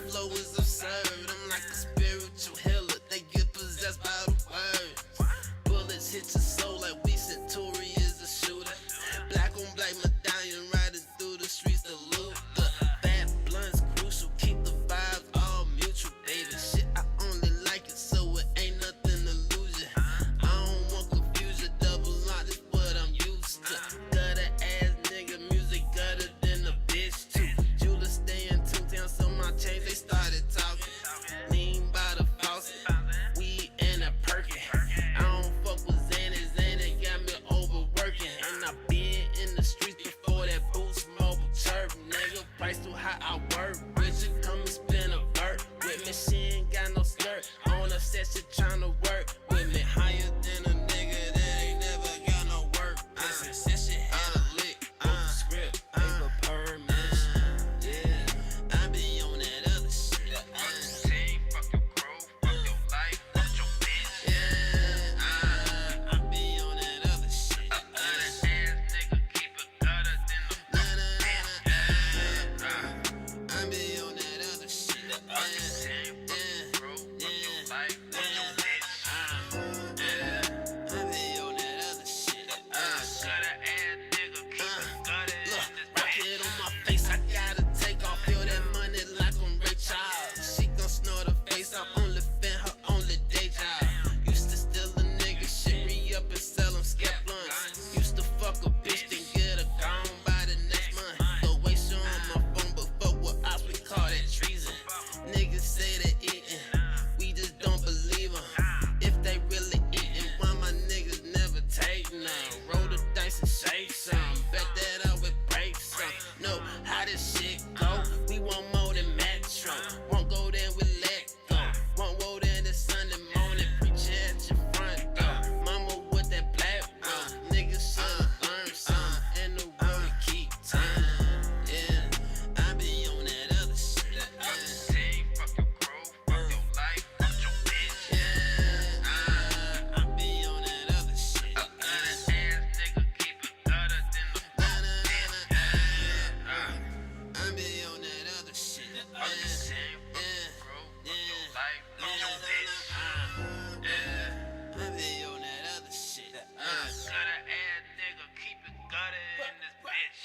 flow is absurd. I'm like a spiritual healer. They get possessed by the words. Bullets hit your soul like we said Tory is a shooter. Black on black medallion riding through the streets to loot. The fat blunts crucial, keep the vibes all mutual, baby. Shit, I only like it so it ain't nothing to lose ya. I don't want confusion, double lock is what I'm used to. Gutter ass nigga, music gutter than a bitch too. Jewelers stay in Toontown, so my chains they started talking. Lean by the faucet, weed and a perkin. I don't fuck with Xanax, Xanax got me overworking. And I been in the streets before that boost mobile chirp. Nigga, price too high, I work. Richard, come and spin a vert. With me, she ain't got no skirt. On a set, she tryna work. With me, higher than a nigga that ain't never got no work. Listen, said she had a lick. Book the script, paper permission. Yeah, I be on that other shit. Fuck the team, fuck your crew, fuck your life, fuck your bitch. Yeah, I be on that other shit. Gutter ass nigga, keep it gutter than the bitch. I be on that other shit. Fuck the team, fuck your crew, fuck your life, fuck your bitch. I be on that other shit. Gutter ass nigga, keep it gutter in this bitch. Rocket on my face, I gotta take off. Feel that money like I'm Ray Charles. She gon' snort her face, I only fin her only day job. Used to steal a nigga shit, re-up and sell him skip blunts. Used to fuck a bitch, then get her gone by the next month. The way she on my phone, but fuck with us, we call that treason. Niggas say they eatin', we just don't believe them. If they really eatin', why my niggas never take none? Roll the dice and shake some, bet that I would break some. No, how this shit go? We want more than Metro. Won't go there, we let go. Won't roll there this Sunday morning, preach at your front door. Mama with that black rose, niggas should've learned something. And the world to keep time. Yeah, I be on that other shit. Fuck the team, fuck your crew, fuck your life, fuck your bitch. Yeah, I be on that other shit. Gutter ass nigga, keep it gutter than the bitch. I be on that other shit. Fuck the team, fuck your crew, fuck your life, fuck your bitch. I be on that other shit. Gutter ass nigga, keep it gutter in this bitch.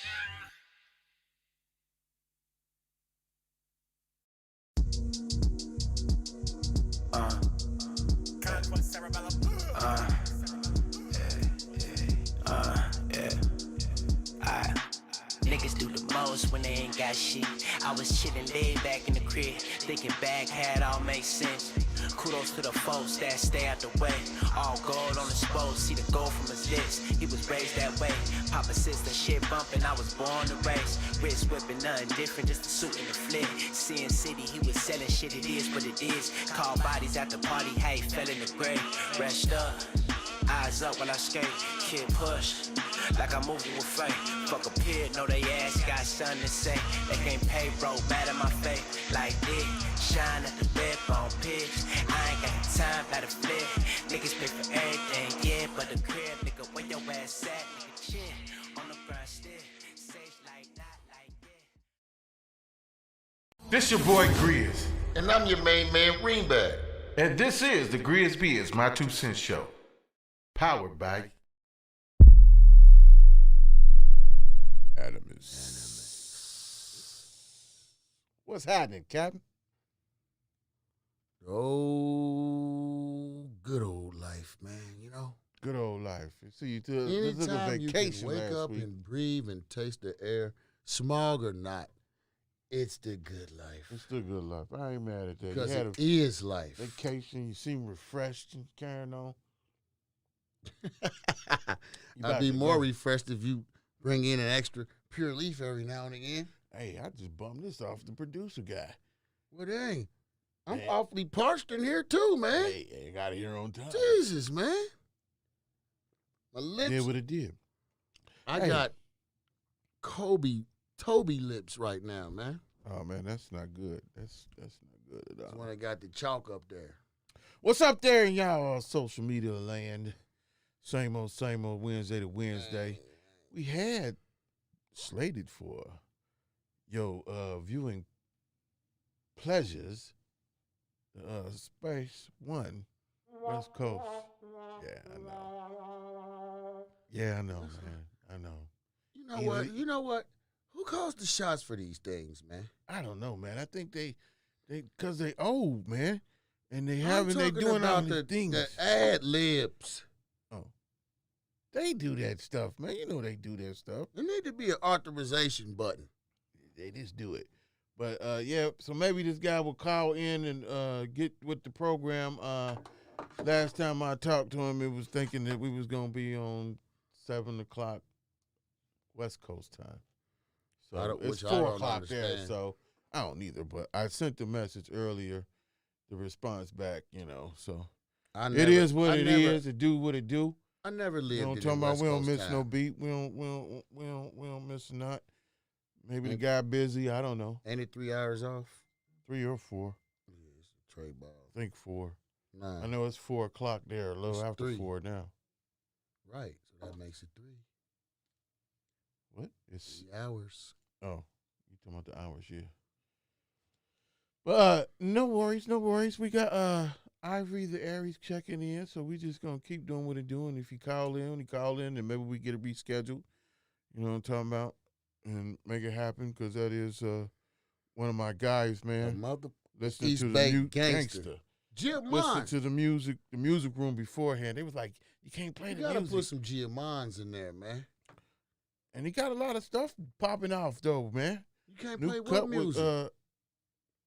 Niggas do the most when they ain't got shit. I was chillin' laid back in the crib, thinking back had all make sense. Kudos to the folks that stay out the way. All gold on the spokes, see the gold from his lips. He was raised that way. Papa sister shit bumpin', I was born to race. Wrist whipping, nothing different, just a suit and a flip. Sin City, he was selling shit, it is what it is. Call bodies at the party, hey, fell in the grave. Rest up, eyes up while I skate. Kid push, like I'm moving with fate. Fuck a pig, know they ass got something to say. They can't pay, bro, bad in my face. Like this, shine at the red bone pitch. I ain't got time, better flip. Niggas pay for everything, yeah, but the crib, nigga, where your ass at? Nigga, chill, on the ground still. Sage like not like that. This your boy Grizz, And I'm your main man, Greenback. and this is the GRIZZBIZMY2SENSE Show, powered by Unanimous. What's happening, Captain? Oh, good old life, man, you know? Good old life. See, you took a Anytime you can vacation wake last up week. and breathe and taste the air, smog or not, it's the good life. It's still good life. I ain't mad at that. Because You had it a is life. vacation. You seem refreshed and carrying on. You I'd about be to more go. refreshed if you bring in an extra pure leaf every now and again. Hey, I just bumped this off the producer guy. Well, dang. I'm Man. awfully parched in here, too, man. Hey, I got it here on time. Jesus, man. My lips. Did what it did. I Hey. got Toby lips right now, man. Oh man, that's not good. That's not good at That's all. when I got the chalk up there. What's up there in y'all social media land? Same old Wednesday to Wednesday. We had slated for viewing pleasures. Space One, West Coast. Yeah, I know. Yeah, I know, man. I know. You know what? You know what? Who calls the shots for these things, man? I don't know, man. I think they because they old, man, and they talking doing all about these things. the ad libs. Oh, they do that stuff, man. You know they do that stuff. There need to be an authorization button. They just do it. But yeah, so maybe this guy will call in and get with the program. Last time I talked to him, it was thinking that we was gonna be on 7 o'clock West Coast time. So it's 4 o'clock there. So I don't either. But I sent the message earlier, the response back. So it is what it is. It do what it do. I never lived. You know what I'm talking about? We don't miss no beat. We don't miss a nut. Maybe the guy busy. I don't know. Ain't it 3 hours off? 3 or 4. Yeah, it's a trade ball. I think 4. Nah. I know it's 4 o'clock there, a little after 3. 4 now. Right. So that makes it 3. What? It's 3 hours. Oh, you talking about the hours, yeah. But no worries. We got Ivory the Aries checking in, so we just gonna keep doing what it's doing. If he call in, and maybe we get it rescheduled. You know what I'm talking about? And make it happen, because that is one of my guys, man. Listening East to Bay the gangster. Listen to the music room beforehand. They was like, you can't play the music. You gotta put some Giamons in there, man. And he got a lot of stuff popping off, though, man. You can't play what music?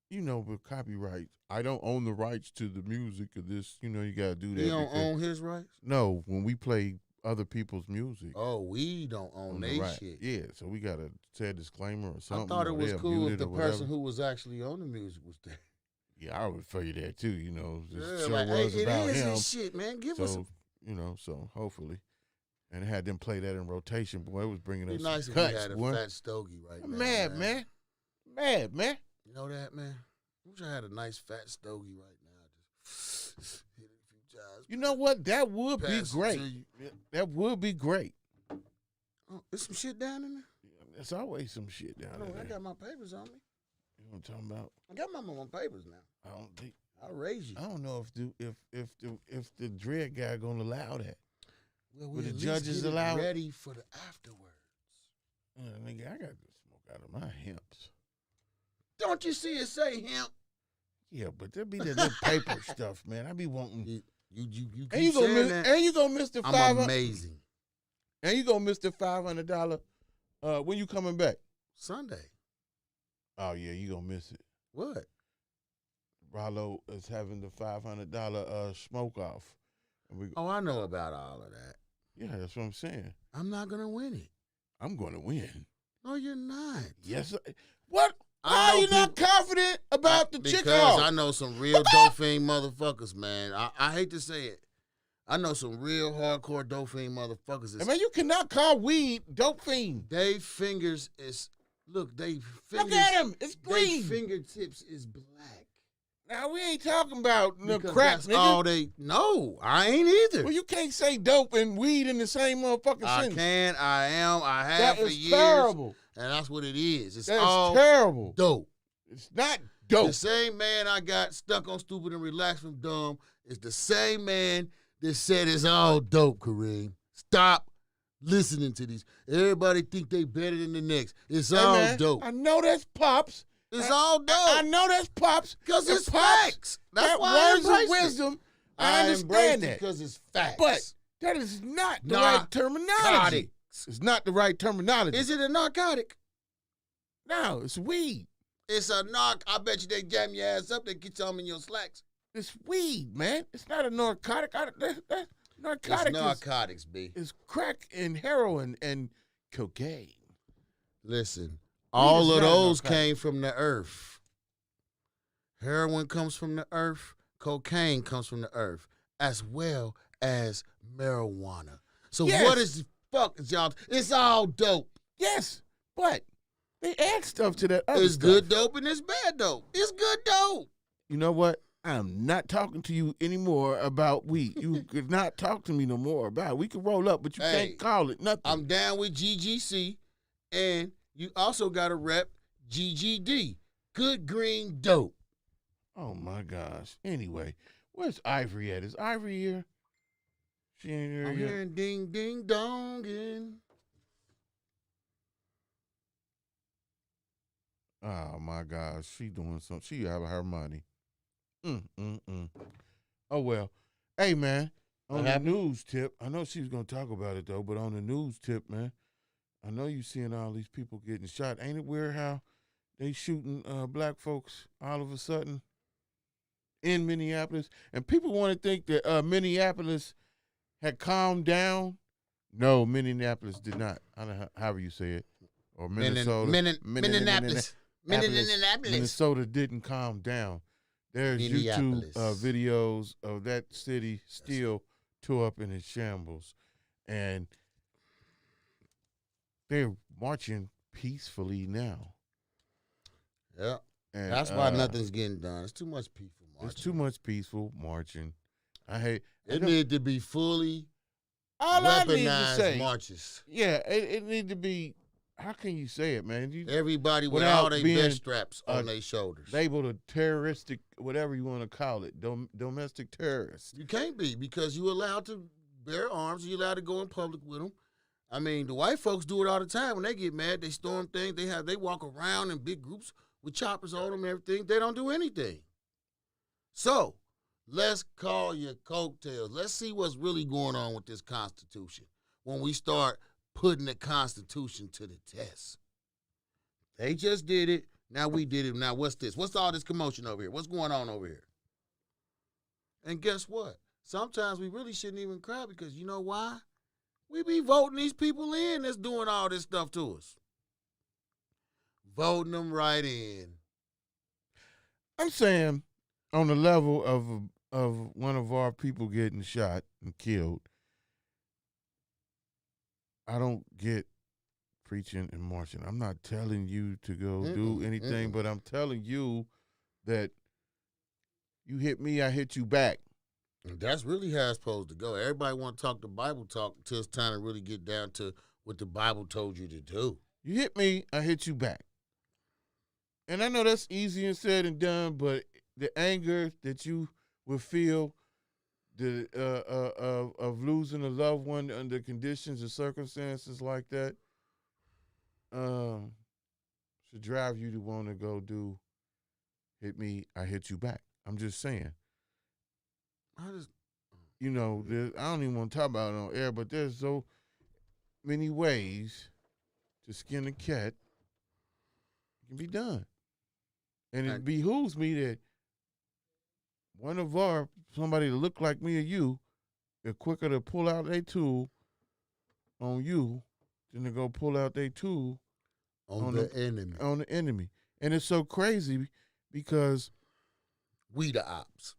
With copyright. I don't own the rights to the music of this. You gotta do that. He don't own his rights? No, when we play other people's music. Oh, we don't own their shit. Yeah, so we gotta say a disclaimer or something. I thought it was cool if the person who was actually on the music was there. Yeah, I would figure that too. This show like, was hey, about it is him. his shit, man. Give us. So hopefully, and had them play that in rotation. Boy, it was bringing us nice if cuts. we had a fat stogie right now. Mad man. You know that, man? I wish I had a nice fat stogie right now. Just hit it a few times. You know what? That would be great. That would be great. Oh, there's some shit down in there? There's always some shit down there. I got my papers on me. You know what I'm talking about? I got my papers now. I don't think. I'll raise you. I don't know if the dread guy gonna allow that. Well, Will the at judges least get allow it ready for the afterwards. Nigga, I got the smoke out of my hemps. Don't you see it say hemp? Yeah, but there be that little paper stuff, man. I be wanting. You keep And you saying gonna that. and you gonna miss the I'm amazing. And you gonna miss the $500. When you coming back? Sunday. Oh yeah, you gonna miss it. What? Rollo is having the $500 smoke off. Oh, I know about all of that. Yeah, that's what I'm saying. I'm not gonna win it. I'm gonna win. No, you're not. Yes. What? Why are you not confident about the chick off? Because I know some real doping motherfuckers, man. I hate to say it. I know some real hardcore dope fiend motherfuckers. I mean, you cannot call weed dope fiend. They fingers is look at him. It's green. They fingertips is black. Now we ain't talking about no because crack, that's nigga. all they. No, I ain't either. Well, you can't say dope and weed in the same motherfucking sentence. I can. I am. I have that for is years. Terrible. And that's what it is. It's That's all terrible. Dope. It's not dope. The same man I got stuck on Stupid and Relaxed from Dumb is the same man that said it's all dope, Kareem. Stop listening to these. Everybody think they better than the next. It's all man, dope. I know that's Pops. It's all dope. I know that's Pops. Because it's Pops, facts. That's that why words of wisdom. I understand that. Because it's facts. But that is not the right terminology. It's not the right terminology. Is it a narcotic? No, it's weed. It's a narc. I bet you they jam your ass up. They get some in your slacks. It's weed, man. It's not a narcotic. That's narcotic. It's narcotics, B. It's crack and heroin and cocaine. Listen, all of those came from the earth. Heroin comes from the earth. Cocaine comes from the earth, as well as marijuana. So what is the fuck is y'all? It's all dope. Yes, but they add stuff to that other It's stuff. good dope and it's bad dope. It's good dope. You know what? I'm not talking to you anymore about weed. You could not talk to me no more about it. We can roll up, but you can't call it nothing. I'm down with GGC, and you also got to rep GGD. Good green dope. Oh my gosh. Anyway, where's Ivory at? Is Ivory here? She ain't here I'm yet. hearing ding, ding, donging. Oh my gosh, she doing something. She out of her money. Oh well. Hey man, on the news tip, I know she was gonna talk about it though, but on the news tip, man, I know you seeing all these people getting shot. Ain't it weird how they shooting black folks all of a sudden in Minneapolis? And people want to think that Minneapolis had calmed down. No, Minneapolis did not. I don't know however you say it. Or Minnesota. Minneapolis. Minnesota didn't calm down. There's YouTube videos of that city still tore up in its shambles. And they're marching peacefully now. Yeah. And that's why nothing's getting done. It's too much peaceful marching. It's too much peaceful marching. It need to be fully all weaponized marches. Yeah, it need to be. How can you say it, man? Everybody with all their vest straps on their shoulders. Labeled a terroristic, whatever you want to call it, domestic terrorist. You can't be, because you're allowed to bear arms. You're allowed to go in public with them. I mean, the white folks do it all the time. When they get mad, they storm things. They walk around in big groups with choppers on them and everything. They don't do anything. So let's call your coattails. Let's see what's really going on with this Constitution when we start putting the Constitution to the test. They just did it. Now we did it. Now what's this? What's all this commotion over here? What's going on over here? And guess what? Sometimes we really shouldn't even cry, because you know why? We be voting these people in that's doing all this stuff to us. Voting them right in. I'm saying on the level of one of our people getting shot and killed, I don't get preaching and marching. I'm not telling you to go do anything, but I'm telling you that you hit me, I hit you back. And that's really how it's supposed to go. Everybody want to talk the Bible talk until it's time to really get down to what the Bible told you to do. You hit me, I hit you back. And I know that's easier said and done, but the anger that you will feel of losing a loved one under conditions or circumstances like that should drive you to want to go do hit me, I hit you back. I'm just saying. I don't even want to talk about it on air, but there's so many ways to skin a cat. It can be done. And it behooves me that somebody that look like me or you, they're quicker to pull out their tool on you than to go pull out their tool on the enemy. On the enemy. And it's so crazy because we the ops.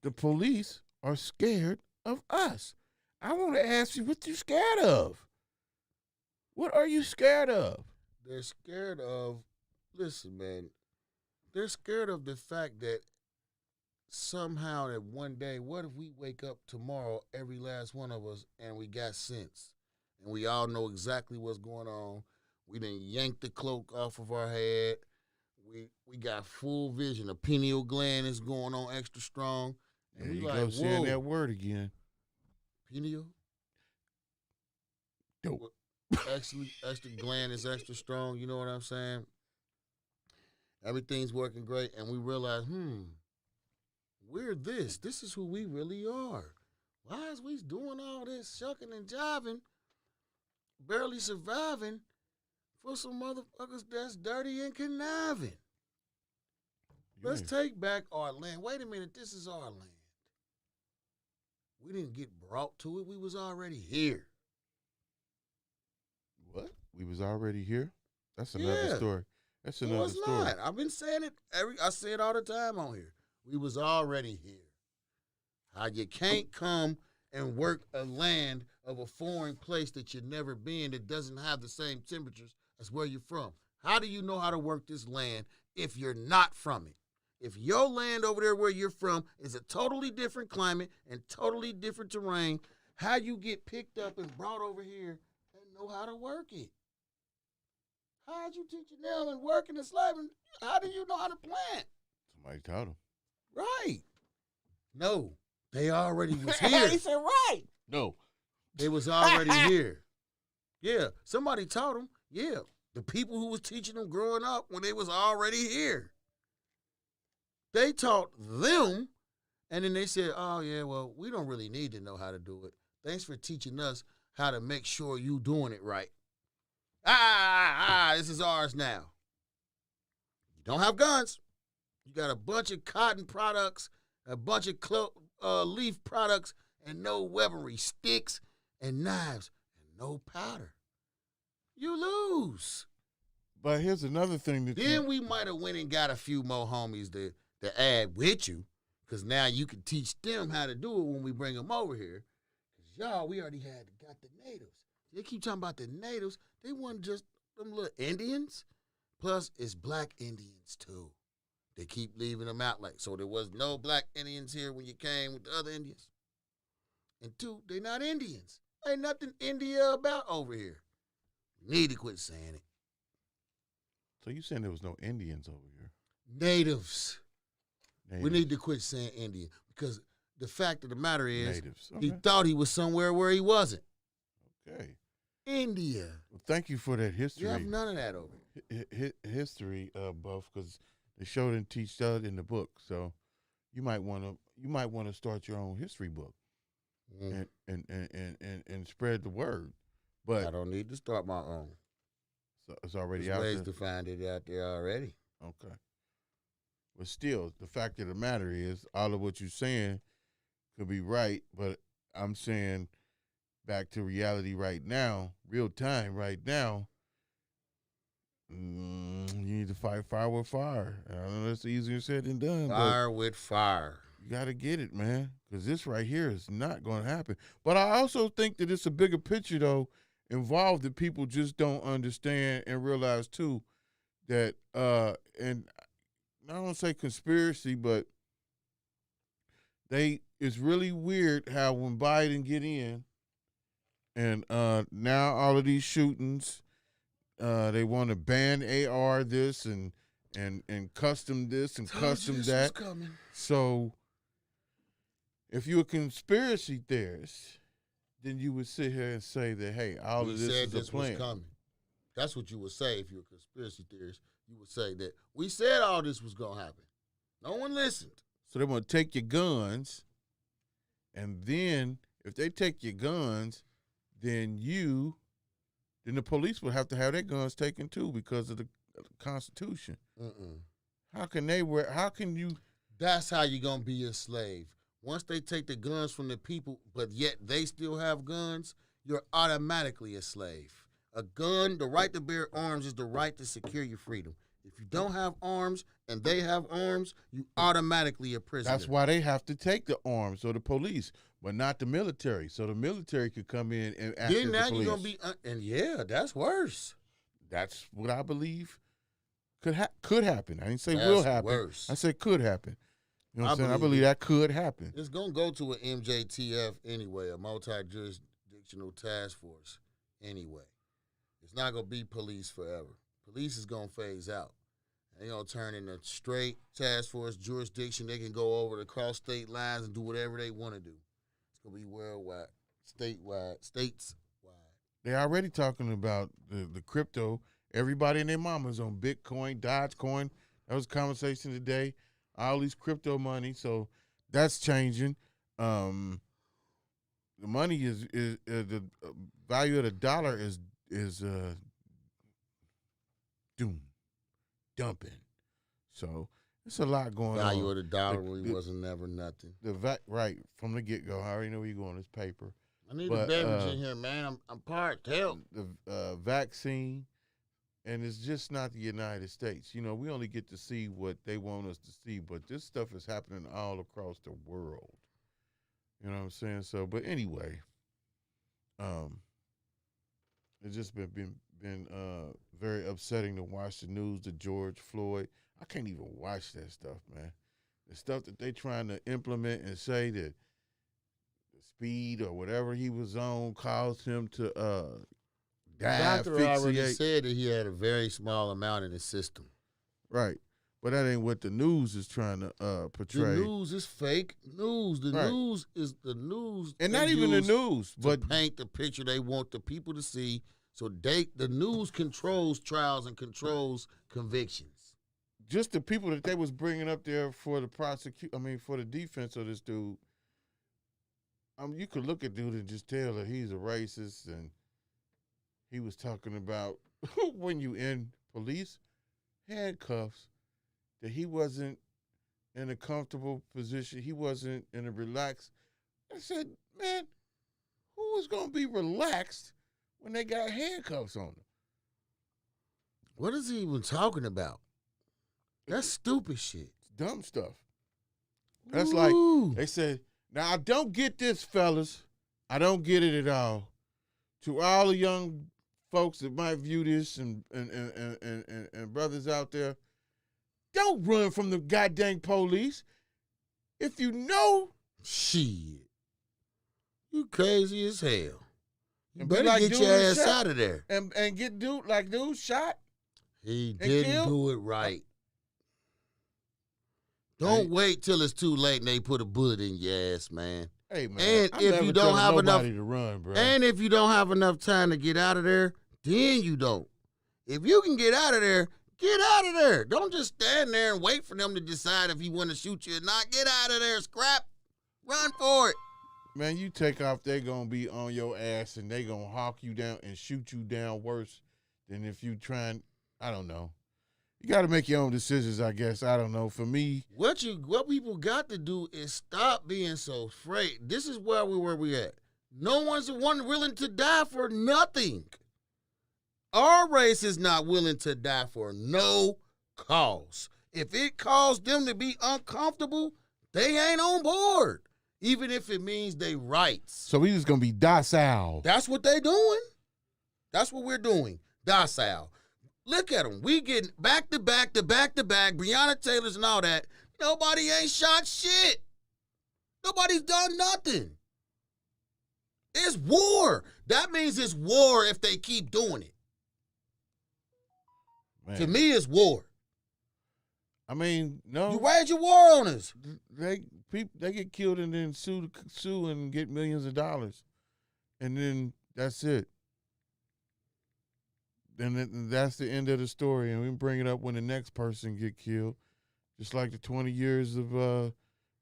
The police are scared of us. I want to ask you, what you scared of? What are you scared of? They're scared of, listen, man, they're scared of the fact that somehow that one day, what if we wake up tomorrow, every last one of us, and we got sense, and we all know exactly what's going on. We done yanked the cloak off of our head. We got full vision. The pineal gland is going on extra strong. And there you like, go, saying that word again. Pineal? Dope. Actually, extra gland is extra strong. You know what I'm saying? Everything's working great, and we realize, we're this. This is who we really are. Why is we doing all this shucking and jiving, barely surviving for some motherfuckers that's dirty and conniving? Let's take back our land. Wait a minute, this is our land. We didn't get brought to it. We was already here. What? We was already here? That's another story. That's another story. No, it's not. I've been saying it. I say it all the time on here. We was already here. How you can't come and work a land of a foreign place that you've never been, that doesn't have the same temperatures as where you're from. How do you know how to work this land if you're not from it? If your land over there where you're from is a totally different climate and totally different terrain, how you get picked up and brought over here and know how to work it? How'd you teach your nail and work in the slab? How do you know how to plant? Somebody taught him. Right. No, they already was here. He said right. No. They was already here. Yeah, somebody taught them. Yeah, the people who was teaching them growing up when they was already here. They taught them, and then they said, oh, yeah, well, we don't really need to know how to do it. Thanks for teaching us how to make sure you doing it right. This is ours now. You don't have guns. You got a bunch of cotton products, a bunch of leaf products, and no weaponry, sticks and knives, and no powder. You lose. But here's another thing that Then we might have went and got a few more homies to add with you, because now you can teach them how to do it when we bring them over here. Because y'all, we already got the natives. They keep talking about the natives. They weren't just them little Indians. Plus, it's black Indians, too. They keep leaving them out like, so there was no black Indians here when you came with the other Indians. And two, they not Indians. Ain't nothing India about over here. We need to quit saying it. So you saying there was no Indians over here? Natives. Natives. We need to quit saying Indian, because the fact of the matter is Natives. he Okay. thought he was somewhere where he wasn't. Okay. India. Well, thank you for that history. You have none of that over here. History, Buff, because the show didn't teach that in the book. So you might want to start your own history book and spread the word. But I don't need to start my own. so it's already There's out ways there. to find it out there already. Okay. But still, the fact of the matter is, all of what you're saying could be right, but I'm saying back to reality right now, real time right now, you need to fight fire with fire. I know that's easier said than done, Fire with fire. but you got to get it, man, because this right here is not going to happen. But I also think that it's a bigger picture, though, involved that people just don't understand and realize, too, that, and I don't say conspiracy, but it's really weird how when Biden get in and now all of these shootings, they want to ban AR this and custom this and custom that. So if you're a conspiracy theorist, then you would sit here and say that, hey, all of this is a plan. Was coming. That's what you would say if you're a conspiracy theorist. You would say that we said all this was going to happen. No one listened. So they're going to take your guns, and then if they take your guns, then the police will have to have their guns taken too because of the Constitution. How can you? That's how you're going to be a slave. Once they take the guns from the people, but yet they still have guns, you're automatically a slave. A gun, the right to bear arms, is the right to secure your freedom. If you don't have arms and they have arms, you automatically a prisoner. That's why they have to take the arms or the police, but not the military. So the military could come in and act as the now police. you're gonna be, and yeah, that's worse. That's what I believe could happen. I didn't say That's will happen. worse. I said could happen. You know what I'm saying? I believe believe that could happen. It's gonna go to an MJTF anyway, a multi-jurisdictional task force anyway. It's not gonna be police forever. Police is gonna phase out. They're gonna turn into straight task force jurisdiction. They can go over the cross state lines and do whatever they want to do. It's gonna be worldwide, statewide, stateswide. They're already talking about the crypto. Everybody and their mama's on Bitcoin, Dogecoin. That was a conversation today. All these crypto money, so that's changing. The money is the value of the dollar is dumping. So it's a lot going on. Value of the dollar really wasn't never nothing. Right from the get go. I already know where you're going. This paper. I need a beverage in here, man. I'm parched. Help. The vaccine, and it's just not the United States. You know, we only get to see what they want us to see, but this stuff is happening all across the world. You know what I'm saying? So, but anyway, it's just been very upsetting to watch the news. The George Floyd. I can't even watch that stuff, man. The stuff that they trying to implement and say that the speed or whatever he was on caused him to die. The doctor already said that he had a very small amount in his system. Right. But that ain't what the news is trying to portray. The news is fake news. The Right. news is the news. And they not even the use news, to but paint the picture they want the people to see. So the news controls trials and controls convictions. just the people that they was bringing up there for the for the defense of this dude. You could look at dude and just tell that he's a racist, and he was talking about when you in police handcuffs, that he wasn't in a comfortable position. He wasn't in a relaxed. I said, man, who is going to be relaxed when they got handcuffs on them? What is he even talking about? That's stupid shit. Dumb stuff. That's Ooh. like, they said, now I don't get this, fellas. I don't get it at all. To all the young folks that might view this and brothers out there, don't run from the goddamn police. If you know, Shit. You crazy as hell. You And be better like get dude your in ass shot. out of there. and get dude shot. He And didn't killed? do it right. Don't wait till it's too late and they put a bullet in your ass, man. Hey man, And I'm if never you don't telling have enough- nobody to run, bro. And if you don't have enough time to get out of there, then you don't. If you can get out of there, get out of there. Don't just stand there and wait for them to decide if you want to shoot you or not. Get out of there, scrap. Run for it. Man, you take off, they gonna be on your ass and they gonna hawk you down and shoot you down worse than if you trying. I don't know. You got to make your own decisions, I guess. I don't know. For me, What people got to do is stop being so afraid. This is where we at. No one's willing to die for nothing. Our race is not willing to die for no cause. If it caused them to be uncomfortable, they ain't on board. Even if it means they rights. so we just gonna be docile. That's what they doing. That's what we're doing. Docile. Look at them. We getting back to back to back to back. Breonna Taylor's and all that. Nobody ain't shot shit. Nobody's done nothing. It's war. That means it's war if they keep doing it. Man. To me, it's war. I mean, no. You wage a war on us. They get killed and then sue and get millions of dollars, and then that's it. Then that's the end of the story, and we bring it up when the next person get killed, just like the 20 years of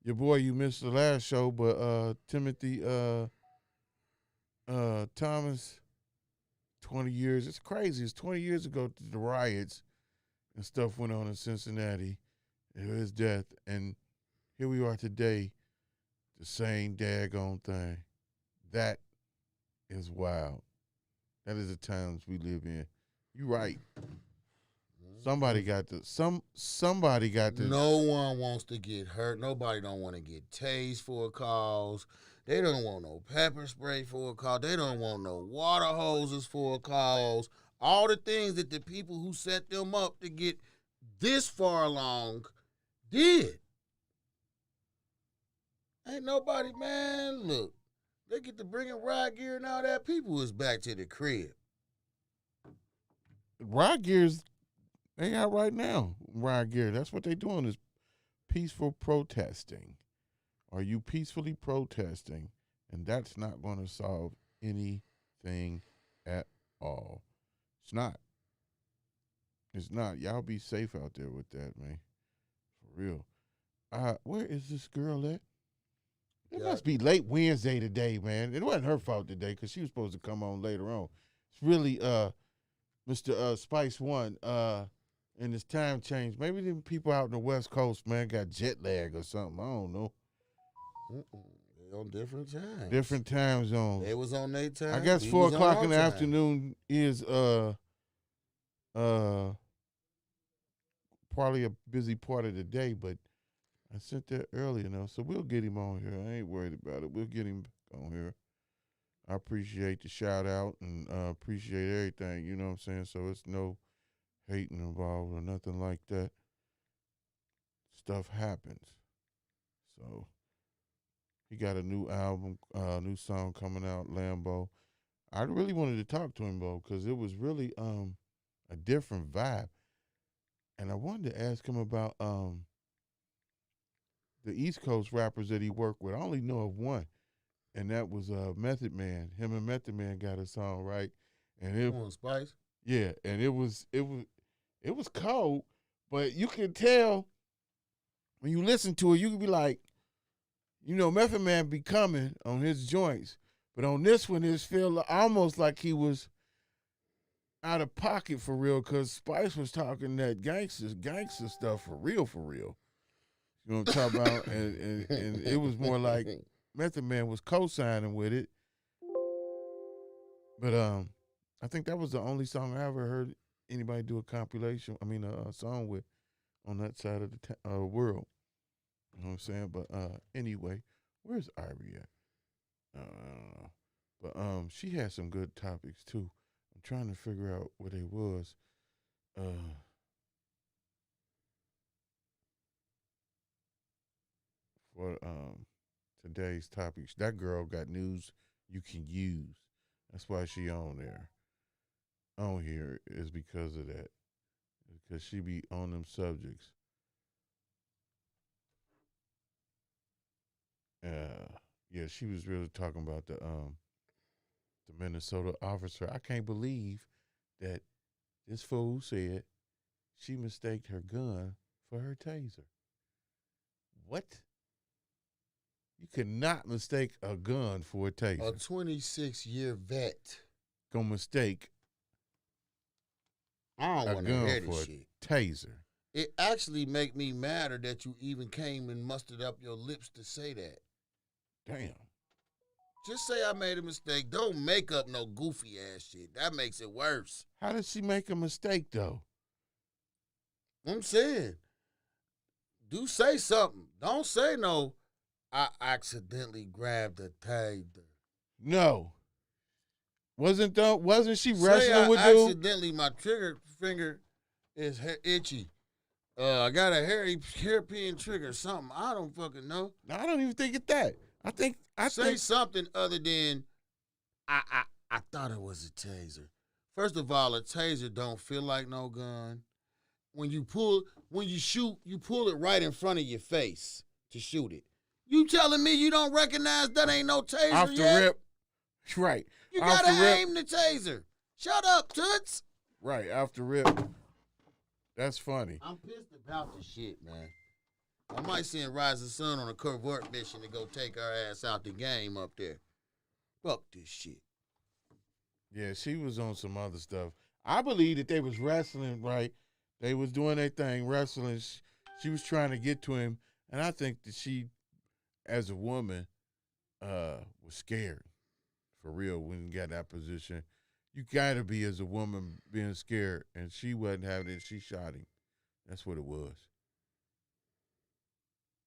your boy. You missed the last show, but Timothy Thomas. 20 years. It's crazy. It's 20 years ago the riots and stuff went on in Cincinnati. And his death, and here we are today, the same daggone thing. That is wild. That is the times we live in. You right. Somebody got to. No one wants to get hurt. Nobody don't want to get tased for a cause. They don't want no pepper spray for a cause. They don't want no water hoses for a cause. All the things that the people who set them up to get this far along did. Ain't nobody, man, look. They get to bringing riot gear and all that. People is back to the crib. Riot gears, they got right now. Riot gear. That's what they doing is peaceful protesting. Are you peacefully protesting? And that's not going to solve anything at all. It's not. It's not. Y'all be safe out there with that, man. For real. Where is this girl at? It must be late Wednesday today, man. It wasn't her fault today because she was supposed to come on later on. It's really Mr. Spice One and his time change. Maybe the people out in the West Coast, man, got jet lag or something. I don't know. They on different times. Different time zones. They was on their time. I guess we 4 was on o'clock our in the time. afternoon is probably a busy part of the day, but I sent that early enough, so we'll get him on here. I ain't worried about it. We'll get him on here. I appreciate the shout out and appreciate everything, you know what I'm saying? So it's no hating involved or nothing like that. Stuff happens. So he got a new album, new song coming out, Lambo. I really wanted to talk to him, though, because it was really a different vibe. And I wanted to ask him about the East Coast rappers that he worked with. I only know of one, and that was Method Man. Him and Method Man got a song, right? And it Come on, Spice. yeah, and it was cold, but you can tell when you listen to it, you can be like, you know, Method Man be coming on his joints, but on this one, it feel almost like he was out of pocket for real, because Spice was talking that gangster stuff for real, for real. You know what I'm talking about? And it was more like Method Man was co-signing with it. But I think that was the only song I ever heard anybody do a compilation, a song with on that side of the world. You know what I'm saying? But anyway, where's Ivory at? I don't know. But she had some good topics too. I'm trying to figure out where they was. For today's topics. That girl got news you can use. That's why she on there. On here is because of that. Because she be on them subjects. Yeah, she was really talking about the Minnesota officer. I can't believe that this fool said she mistaked her gun for her taser. What? You cannot mistake a gun for a taser. A 26-year vet. Gonna mistake I don't a want to gun hear for this a shit. taser. It actually make me madder that you even came and mustered up your lips to say that. Damn. Just say I made a mistake. Don't make up no goofy ass shit. That makes it worse. How did she make a mistake though? I'm saying, do say something. Don't say no. I accidentally grabbed a taser. No. Wasn't she Say wrestling with dude? accidentally my trigger finger is itchy. I got a hairpin trigger, something. I don't fucking know. No, I don't even think it's that. I Say think something other than I thought it was a taser. First of all, a taser don't feel like no gun. When you shoot, you pull it right in front of your face to shoot it. You telling me you don't recognize that ain't no taser off the yet? rip. Right. You off gotta the rip. aim the taser. Shut up, Toots. Right, off the rip. That's funny. I'm pissed about this shit, man. I might send Rise of the Sun on a covert mission to go take our ass out the game up there. Fuck this shit. Yeah, she was on some other stuff. I believe that they was wrestling, right? They was doing their thing, wrestling. She was trying to get to him, and I think that she, as a woman, was scared. For real, when you got that position. You got to be, as a woman, being scared, and she wasn't having it. She shot him. That's what it was.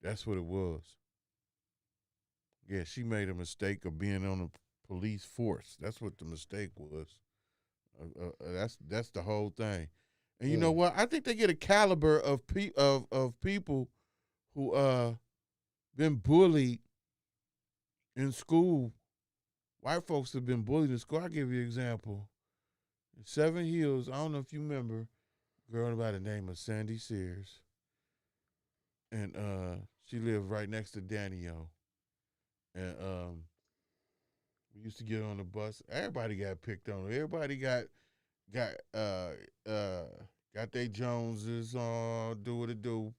That's what it was. Yeah, she made a mistake of being on the police force. That's what the mistake was. That's the whole thing. And you know what? I think they get a caliber of people who been bullied in school. White folks have been bullied in school. I'll give you an example. In 7 Hills, I don't know if you remember, a girl by the name of Sandy Sears. And she lived right next to Danny-O. And we used to get on the bus. Everybody got picked on. Everybody got their Joneses on, do what it do,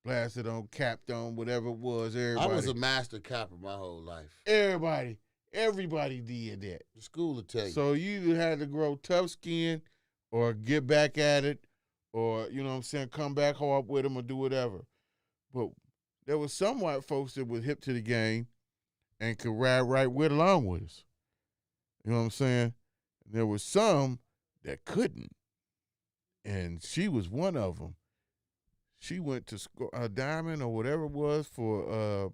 blasted on, capped on, whatever it was. Everybody. I was a master capper my whole life. Everybody did that. The school will tell you. So you either had to grow tough skin or get back at it or, you know what I'm saying, come back hard with them or do whatever. But there was some white folks that was hip to the game and could ride right with along with us. You know what I'm saying? There was some that couldn't. And she was one of them. She went to Diamond or whatever it was for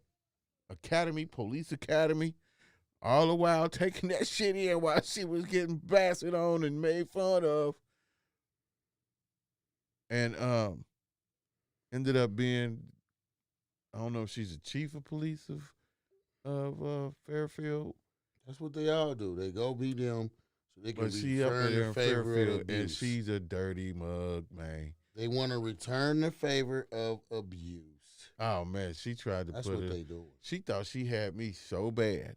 police academy. All the while taking that shit in while she was getting blasted on and made fun of. And ended up being, I don't know if she's the chief of police of Fairfield. That's what they all do. They go be them so they can But be she up firm there in in favor of Fairfield, the and abuse. she's a dirty mug, man. They want to return the favor of abuse. Oh man, she tried to That's put what it. they doing. She thought she had me so bad.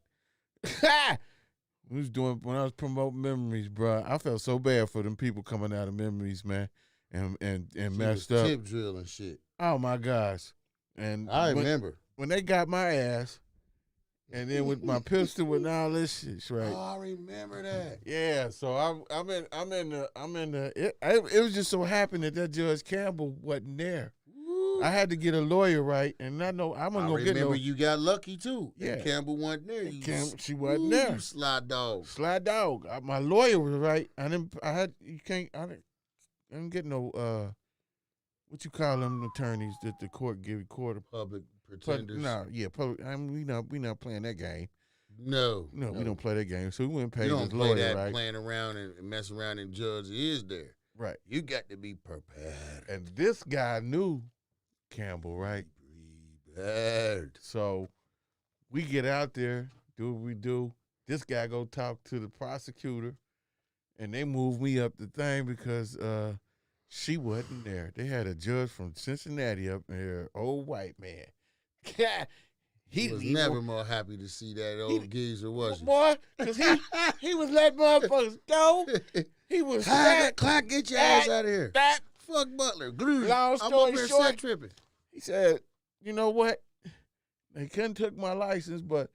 When I was promoting Memories, bro. I felt so bad for them people coming out of Memories, man, and She messed was up. tip drill and shit. Oh my gosh! And I remember. when they got my ass, and then with my pistol with all this shit, right? Oh, I remember that. Yeah, so I'm in the. It was just so happened that Judge Campbell wasn't there. I had to get a lawyer, right? And I know I'm gonna get no. Remember you got lucky too. Yeah. And Campbell wasn't there. She wasn't there. You slide dog. Slide dog. My lawyer was right. I didn't get no what you call them attorneys that the court give court of Public pretenders. public. We not playing that game. No, We don't play that game. So we went and paid You don't his play lawyer, that right? playing around and mess around and judge is there. Right. You got to be prepared. And this guy knew Campbell, right? Prepared. So we get out there, do what we do. This guy go talk to the prosecutor, and they move me up the thing because she wasn't there. They had a judge from Cincinnati up there, old white man. He was never more happy to see that old geezer, was he? Boy, because he was letting motherfuckers go. He was Clark, get your ass out of here. Fuck Butler. Glue. Long I'm story up here short, set tripping. he said, you know what? They couldn't took my license, but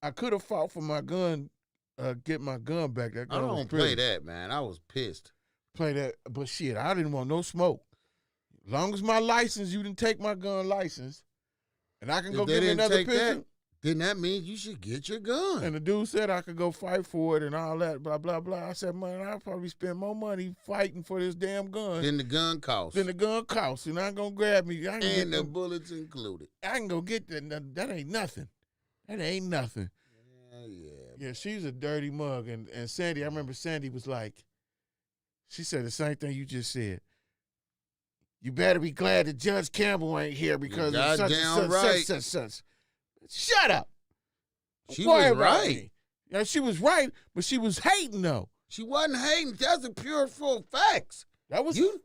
I could have fought for my gun, get my gun back. That I gun was don't pretty. play that, man. I was pissed. Play that, but shit, I didn't want no smoke. As long as my license, you didn't take my gun license, and I can go If they get me didn't another take pistol. that, then that means you should get your gun. And the dude said I could go fight for it and all that, blah, blah, blah. I said, man, I'll probably spend more money fighting for this damn gun Then the gun costs. than the gun costs. And I'm going to grab me. I can get And the them- bullets included. I can go get that. That ain't nothing. That ain't nothing. Yeah. Yeah, she's a dirty mug. And Sandy, I remember Sandy was like, she said the same thing you just said. You better be glad that Judge Campbell ain't here because of such and goddamn such, right. such. Shut up. She Don't worry was about right. me. Yeah, she was right, but she was hating though. She wasn't hating. That's the pure full facts. That was You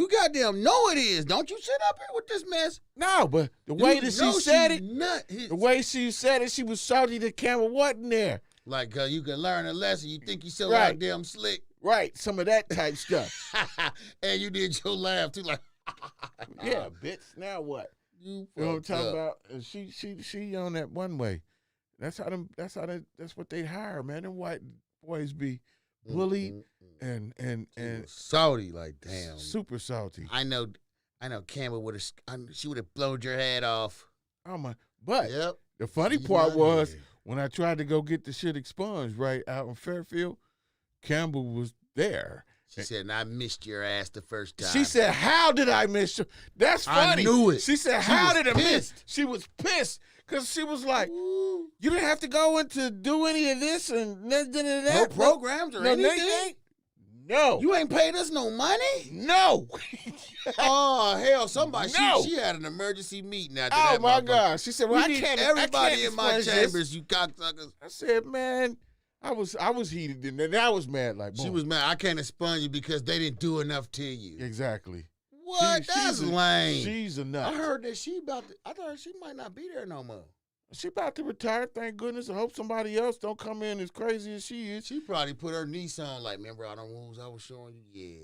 goddamn know it is. Don't you sit up here with this mess. no, but the way that she said it, the the way she said it, she was salty that Campbell wasn't there. Like you can learn a lesson. You think you so Right. goddamn slick. Right, some of that type stuff. And you did your laugh too, like Yeah, bitch. Now what? you You know what I'm fucked talking up. about? And she on that one way. That's what they hire, man. Them white boys be bullied and was salty, like damn. super salty. I know Campbell would have. She would have blown your head off. Oh my! But Yep. the funny She's part not was here. when I tried to go get the shit expunged right out in Fairfield, Campbell was there. She said, and I missed your ass the first time. She said, "How did I miss you?" That's I funny. knew it. She said, She "How was did I miss?" pissed. She was pissed because she was like, Ooh. "You didn't have to go in to do any of this and that." No programs or No, anything? No. You ain't paid us no money? No. Oh, hell, somebody, No. she had an emergency meeting after Oh that. my motherfucker. God. She said, "Well, We I need can't. everybody I can't in my expunge this." chambers, you cocksuckers. I said, "Man, I was heated, and then I was mad. Like, She boom. was mad. I can't expunge you because they didn't do enough to you. exactly. What? That's lame. She's a I nut. heard that I thought she might not be there no more. She about to retire. Thank goodness. I hope somebody else don't come in as crazy as she is. She probably put her niece on, like, remember all the rules I was showing you? Yeah.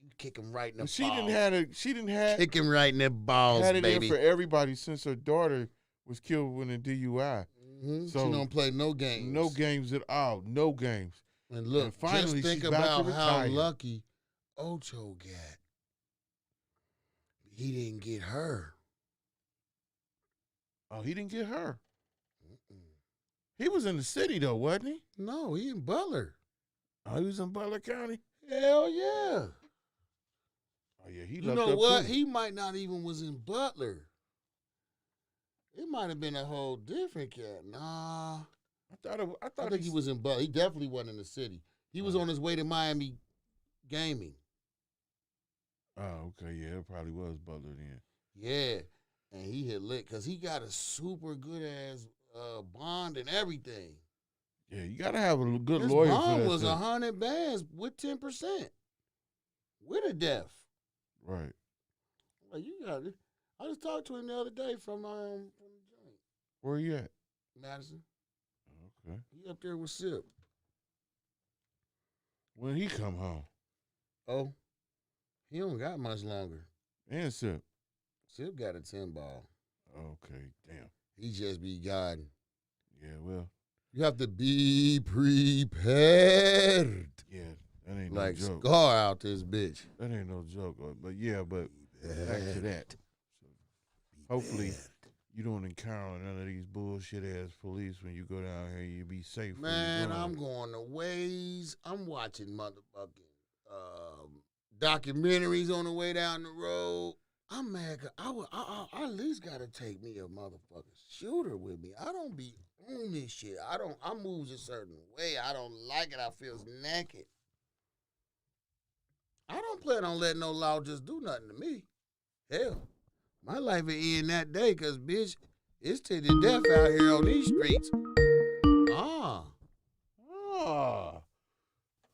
You kick him right in the balls. She didn't have Kick him right in the balls, had it baby. in for everybody since her daughter was killed with a DUI. So she don't play no games. No games at all. No games. And look, And finally, just think she's about to about how retire. lucky Ocho got. He didn't get her. Oh, he didn't get her. He was in the city though, wasn't he? No, he in Butler. Oh, he was in Butler County. Hell yeah. Oh yeah, he. You left know up what? too. He might not even was in Butler. It might have been a whole different cat. Nah. I I think he was in Butler. He definitely wasn't in the city. He was on his way to Miami gaming. Oh, okay, yeah, it probably was Butler then. Yeah. And he hit lit because he got a super good ass bond and everything. Yeah, you gotta have a good His lawyer for bond that was stuff. 100 bands with 10%. With a death. Right. Like, you got it. I just talked to him the other day from the joint. Where you at? Madison. Okay. He up there with Sip. When he come home? Oh, he don't got much longer. And Sip. Sip got a 10 ball. Okay, damn. He just be guiding. Yeah, well. You have to be prepared. Yeah, that ain't Like no joke. Scar out this bitch. That ain't no joke. But yeah, but back to that. So hopefully you don't encounter none of these bullshit ass police when you go down here. You be safe. Man, I'm going to ways. I'm watching motherfucking documentaries on the way down the road. I'm mad. I at least got to take me a motherfucking shooter with me. I don't be on this shit. I move a certain way. I don't like it. I feel naked. I don't plan on letting no law just do nothing to me. Hell, my life will end that day because, bitch, it's to the death out here on these streets.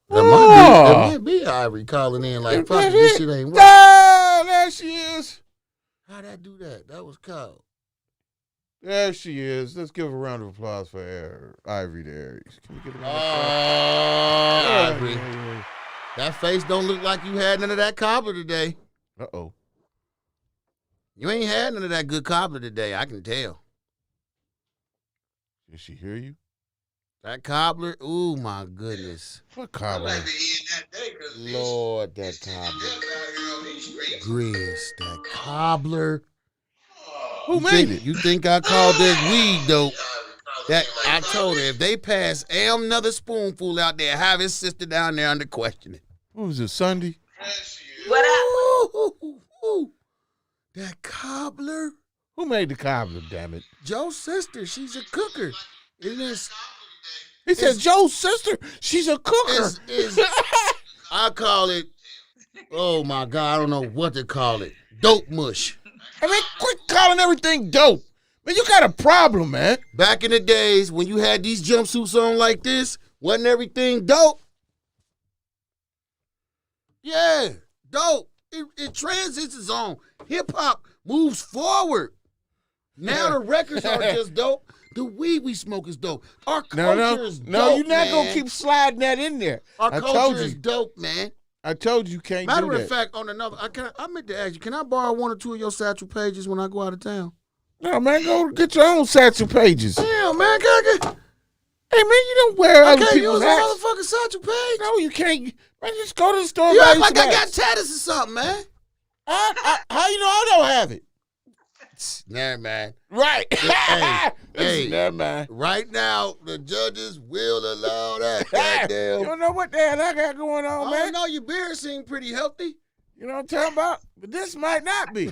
That might be Ivory calling in like, fuck, this shit ain't working. Oh, there she is. How'd that do that? That was cold. There she is. Let's give a round of applause for Ivory there. Can we get a round of applause? Ivory. Yeah. That face don't look like you had none of that cobbler today. Uh-oh. You ain't had none of that good cobbler today, I can tell. Did she hear you? That cobbler, ooh, my goodness. What cobbler? Lord, that cobbler. Grizz, that cobbler. Who made it? You think I called that weed dope? That I told her if they pass another spoonful out there, have his sister down there under questioning. What was it, Sunday? What up? Ooh, that cobbler. Who made the cobbler, damn it? Joe's sister, she's a cooker. It is. He said Joe's sister, she's a cooker. I call it, oh my God, I don't know what to call it. Dope mush. I mean, quit calling everything dope. Man, you got a problem, man. Back in the days when you had these jumpsuits on like this, wasn't everything dope? Yeah, dope. It transitions on. Hip-hop moves forward. Now the records are just dope. The weed we smoke is dope. Our culture is dope, No, you're not going to man. keep sliding that in there. Our culture is dope, man. I told you can't Matter do that. of fact, on another, I meant to ask you, can I borrow one or two of your satchel pages when I go out of town? No, man, go get your own satchel pages. Damn, man, can Hey, man, you don't wear I other can't people's use a hats. motherfucking satchel page? No, you can't. Man, just go to the store. You buy act you like some I got hats. tattoos or something, man. How you know I don't have it? Never mind. Right. Hey, never mind. right now, the judges will allow that. You Goddamn. don't know what the hell I got going on, I man. don't know, your beard seems pretty healthy. You know what I'm talking about? But this might not be.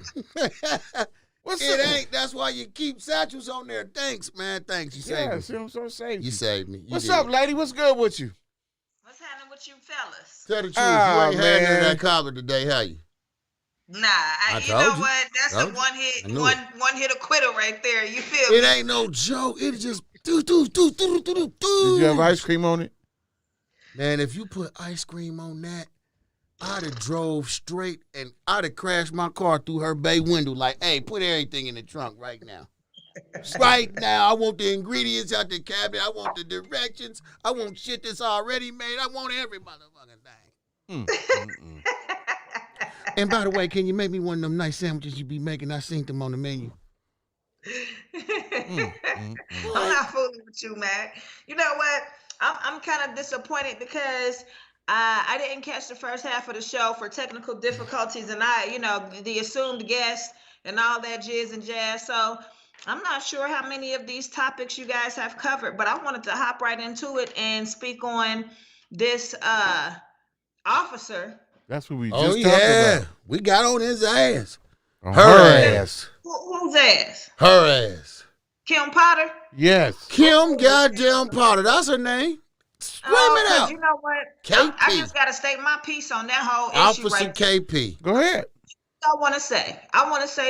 What's It up? ain't. That's why you keep satchels on there. Thanks, man. Thanks. You saved Yeah, me. see, I'm so saved. You saved me. You What's did. up, lady? What's good with you? What's happening with you fellas? Tell the truth. Ah, you ain't had none of man. that cobbler today, how you? Nah, I you told know you. what? That's Told a you. one I hit, knew one hit quitter right there. You feel It me? ain't no joke. It just do. Did you have ice cream on it? Man, if you put ice cream on that, I'd have drove straight and I'd have crashed my car through her bay window like, hey, put everything in the trunk right now. Right now, I want the ingredients out the cabinet. I want the directions. I want shit that's already made. I want every motherfucking thing. And by the way, can you make me one of them nice sandwiches you be making? I seen them on the menu. I'm not fooling with you, man. You know what? I'm kind of disappointed because I didn't catch the first half of the show for technical difficulties, and the assumed guest and all that jizz and jazz. So I'm not sure how many of these topics you guys have covered, but I wanted to hop right into it and speak on this officer. That's what we just Oh, talked yeah. about. We got on his ass. On Her ass. Whose ass? Her ass. Kim Potter? Yes. Kim goddamn Potter. That's her name. Scream it 'cause out. You know what? KP. I just got to state my piece on that whole issue Officer right there. KP. Go ahead. I want to say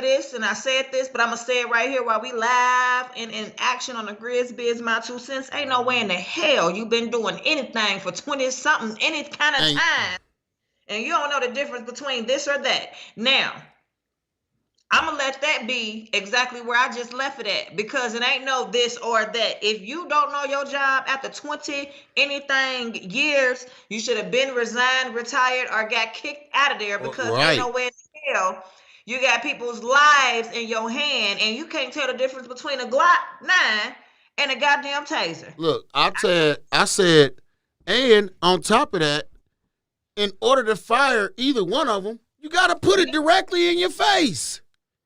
this, and I said this, but I'm going to say it right here while we live and in action on the GRIZZBIZMY2SENSE. Ain't no way in the hell you been doing anything for 20-something, any kind of Ain't. time, and you don't know the difference between this or that. Now, I'm going to let that be exactly where I just left it at, because it ain't no this or that. If you don't know your job after 20 anything years, you should have been resigned, retired, or got kicked out of there, because Right. ain't nowhere in hell you got people's lives in your hand, and you can't tell the difference between a Glock 9 and a goddamn taser. Look, I said, and on top of that, in order to fire either one of them, you got to put it directly in your face.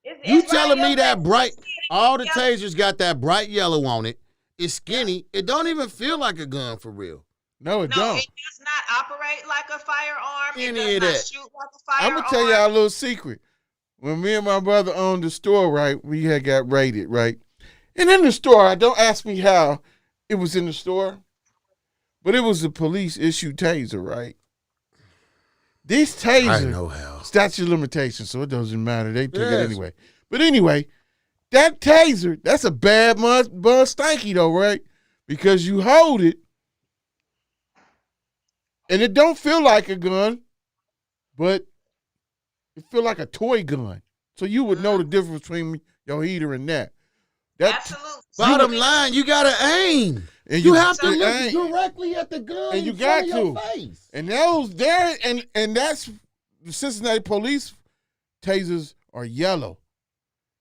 You It's telling right me in that your bright, face. all the Yeah. tasers got that bright yellow on it. It's skinny. It don't even feel like a gun for real. No, it No, don't. it does not operate like a firearm. Any It of does not that. shoot like a I'm firearm. gonna tell y'all a little secret. When me and my brother owned the store, right, we had got raided, right? And in the store, don't ask me how it was in the store, but it was a police issued taser, right? These I tasers, know how. statute of limitations, so it doesn't matter. They took it Yes. anyway. But anyway, that taser, that's a bad buzz stanky though, right? Because you hold it, and it don't feel like a gun, but it feel like a toy gun. So you would know the difference between your heater and that. Absolutely. Bottom line, you got to aim. And You have to and look ain't- directly at the gun And you in front got of your to. face. And those there, and that's the Cincinnati Police tasers are yellow.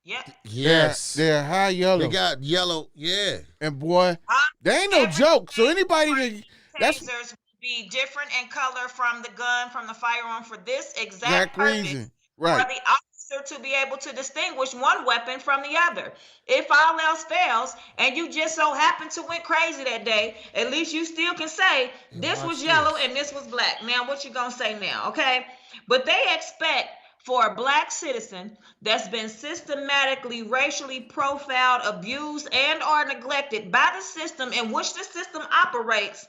Yeah. Yes. They're high yellow. They got yellow, yeah. And boy, they ain't no joke. So anybody that that's Tasers would be different in color from the gun, from the firearm, for this exact exact purpose. reason. For Right. the officer to be able to distinguish one weapon from the other. If all else fails, and you just so happen to went crazy that day, at least you still can say this watch was yellow this. and this was black. Now, what you gonna say now, okay? But they expect for a black citizen that's been systematically racially profiled, abused, and or neglected by the system in which the system operates,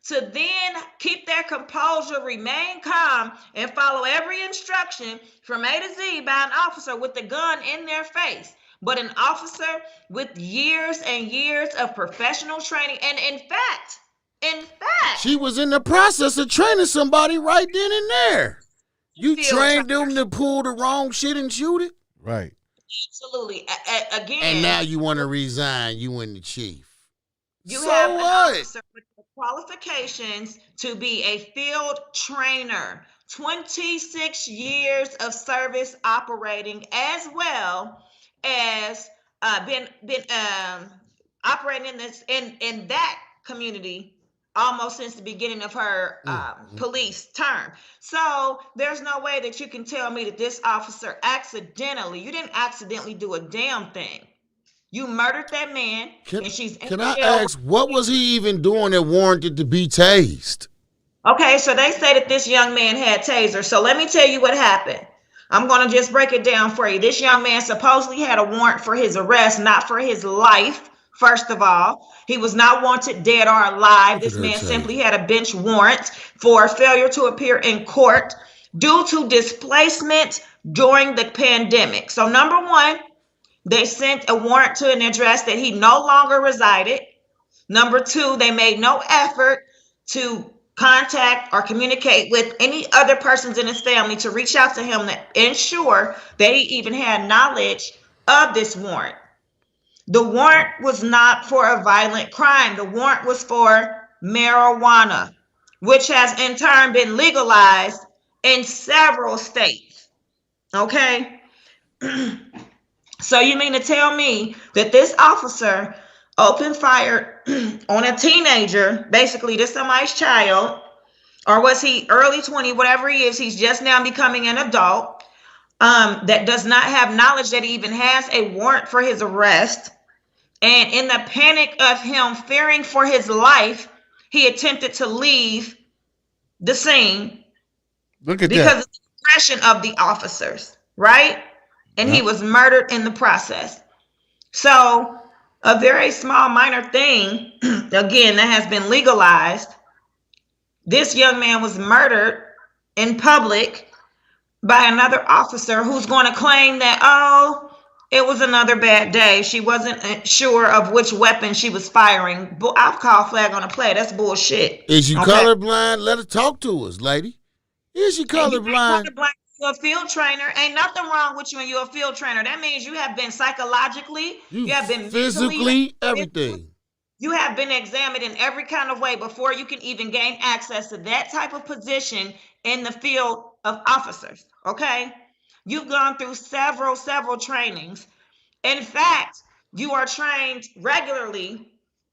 to then keep their composure, remain calm, and follow every instruction from A to Z by an officer with the gun in their face. But an officer with years and years of professional training, and in fact, She was in the process of training somebody right then and there. You Still trained them to pull the wrong shit and shoot it? Right. absolutely, again, And now you want to resign, you and the chief. you So have an what? officer with the qualifications to be a field trainer, 26 years of service operating, as well as been operating in this in that community almost since the beginning of her police term. So there's no way that you can tell me that this officer you didn't accidentally do a damn thing. You murdered that man, and she's in Can I jail. ask, what was he even doing that warranted to be tased? Okay, so they say that this young man had taser. So let me tell you what happened. I'm going to just break it down for you. This young man supposedly had a warrant for his arrest, not for his life. First of all, he was not wanted dead or alive. This man simply had a bench warrant for failure to appear in court due to displacement during the pandemic. So number one, they sent a warrant to an address that he no longer resided. Number two, they made no effort to contact or communicate with any other persons in his family to reach out to him to ensure that he even had knowledge of this warrant. The warrant was not for a violent crime. The warrant was for marijuana, which has in turn been legalized in several states. Okay? So you mean to tell me that this officer opened fire on a teenager, basically this somebody's child, or was he early 20, whatever he is, he's just now becoming an adult, that does not have knowledge that he even has a warrant for his arrest. And in the panic of him fearing for his life, he attempted to leave the scene. Look at because that. of the aggression of the officers, right? And he was murdered in the process. So a very small minor thing, again, that has been legalized. This young man was murdered in public by another officer who's going to claim that, oh, it was another bad day. She wasn't sure of which weapon she was firing. Alcohol flag on a play. That's bullshit. Is you Okay? colorblind? Let her talk to us, lady. Is she And you ain't colorblind? colorblind. You're a field trainer. Ain't nothing wrong with you and you're a field trainer. That means you have been psychologically, You you have been mentally, physically, everything. you have been examined in every kind of way before you can even gain access to that type of position in the field of officers. Okay. You've gone through several trainings. In fact, you are trained regularly.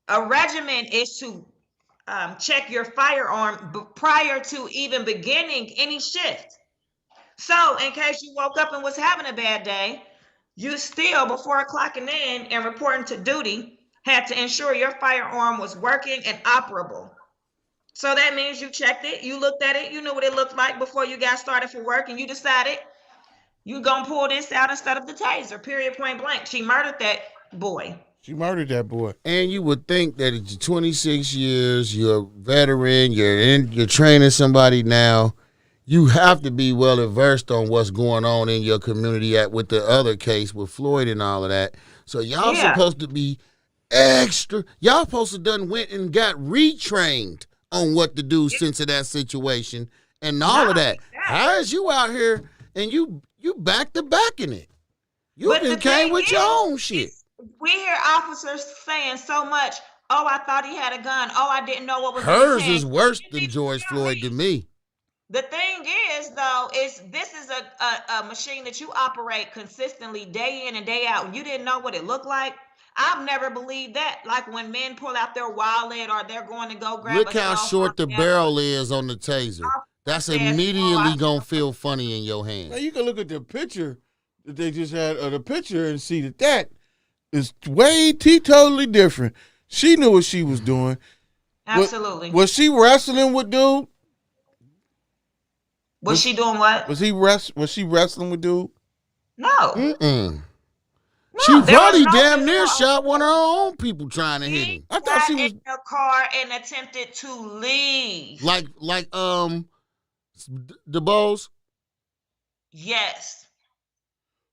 A regimen is to check your firearm prior to even beginning any shift. So, in case you woke up and was having a bad day, you still, before clocking in and reporting to duty, had to ensure your firearm was working and operable. So that means you checked it, you looked at it, you knew what it looked like before you got started for work, and you decided you gonna pull this out instead of the taser, period, point blank. She murdered that boy. She murdered that boy. And you would think that at 26 years, you're a veteran, you're training somebody now. You have to be well versed on what's going on in your community with the other case with Floyd and all of that. So y'all supposed to be extra. Y'all supposed to done went and got retrained on what to do since of that situation and all of that. How is you out here and you back to back in it? You been came with your own shit. We hear officers saying so much, oh, I thought he had a gun. Oh, I didn't know what was Hers is worse than George Floyd to me. The thing is, though, this is a machine that you operate consistently day in and day out. You didn't know what it looked like. I've never believed that. Like when men pull out their wallet or they're going to go grab Look how short the barrel is on the taser. That's immediately going to feel funny in your hand. Now you can look at the picture that they just had, the picture, and see that is way totally different. She knew what she was doing. Absolutely. Was she wrestling with dude? Was she doing what? Was she wrestling with dude? No. Mm-mm. No, she probably damn near shot one of her own people trying to hit him. I thought she was in the car and attempted to leave. Like DeBose? Yes.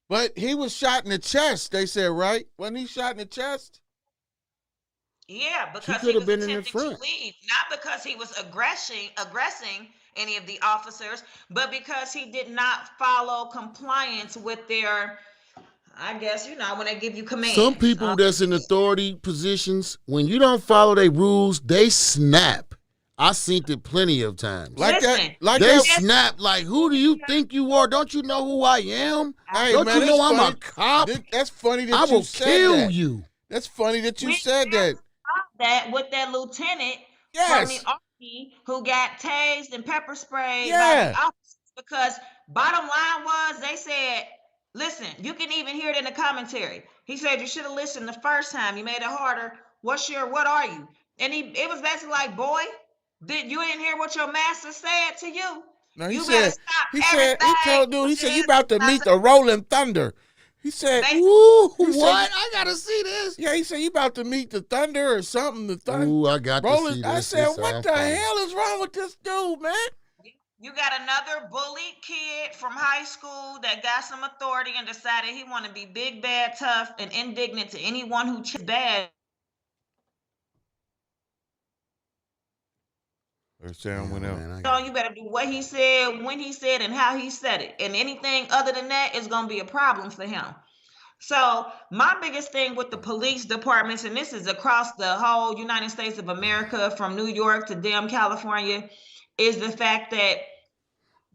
But he was shot in the chest, they said, right? Wasn't he shot in the chest? Yeah, because he was attempting to leave. Not because he was aggressing any of the officers, but because he did not follow compliance with their, I guess, when they give you commands. Some people that's in authority positions, when you don't follow their rules, they snap. I seen it plenty of times. They snap like, who do you think you are? Don't you know who I am? Hey, don't man, you know I'm a cop? That's funny that I will kill you. That's funny that you said that. That with that lieutenant from the Army who got tased and pepper sprayed by the officers, because bottom line was they said, listen, you can even hear it in the commentary. He said you should have listened the first time. You made it harder. What are you? And it was basically like, boy, you didn't hear what your master said to you. No, he told dude, he said, you about to meet the Rolling Thunder. He said, "Ooh, what? I gotta see this." Yeah, he said, "You about to meet the Thunder or something?" The Thunder. Ooh, I got to see this. I said, "What the hell is wrong with this dude, man?" You got another bullied kid from high school that got some authority and decided he want to be big, bad, tough, and indignant to anyone who is bad. Her sound went out. So you better do what he said, when he said, and how he said it. And anything other than that is going to be a problem for him. So my biggest thing with the police departments, and this is across the whole United States of America, from New York to damn California, is the fact that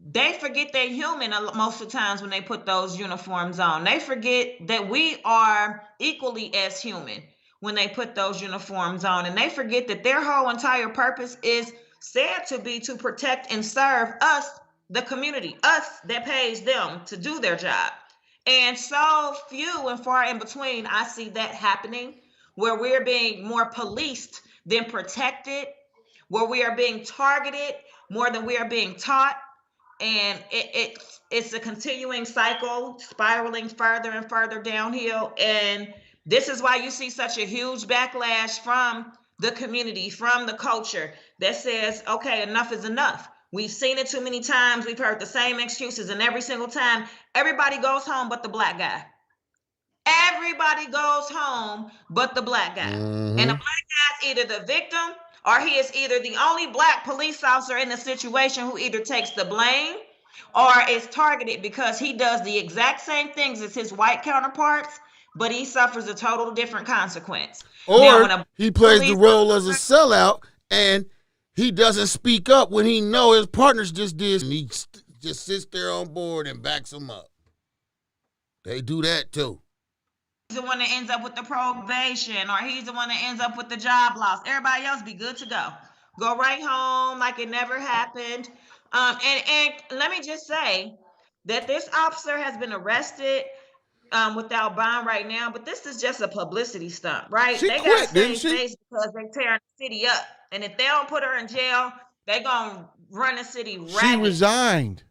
they forget they're human most of the times when they put those uniforms on. They forget that we are equally as human when they put those uniforms on. And they forget that their whole entire purpose is said to be to protect and serve us, the community, us that pays them to do their job. And so few and far in between, I see that happening, where we're being more policed than protected, where we are being targeted more than we are being taught. And it's a continuing cycle, spiraling further and further downhill. And this is why you see such a huge backlash from the community, from the culture that says, okay, enough is enough. We've seen it too many times. We've heard the same excuses, and every single time, everybody goes home but the black guy. Everybody goes home but the black guy. Mm-hmm. And the black guy's either the victim or he is either the only black police officer in the situation who either takes the blame or is targeted because he does the exact same things as his white counterparts, but he suffers a total different consequence. Or now, he plays the role as a sellout and he doesn't speak up when he know his partners just did, and he just sits there on board and backs them up. They do that too. He's the one that ends up with the probation, or he's the one that ends up with the job loss. Everybody else be good to go right home like it never happened. And let me just say that this officer has been arrested without bond right now, but this is just a publicity stunt, right? She they quit, got didn't to she? face because they tearing the city up, and if they don't put her in jail, they gonna run the city ragged. She resigned.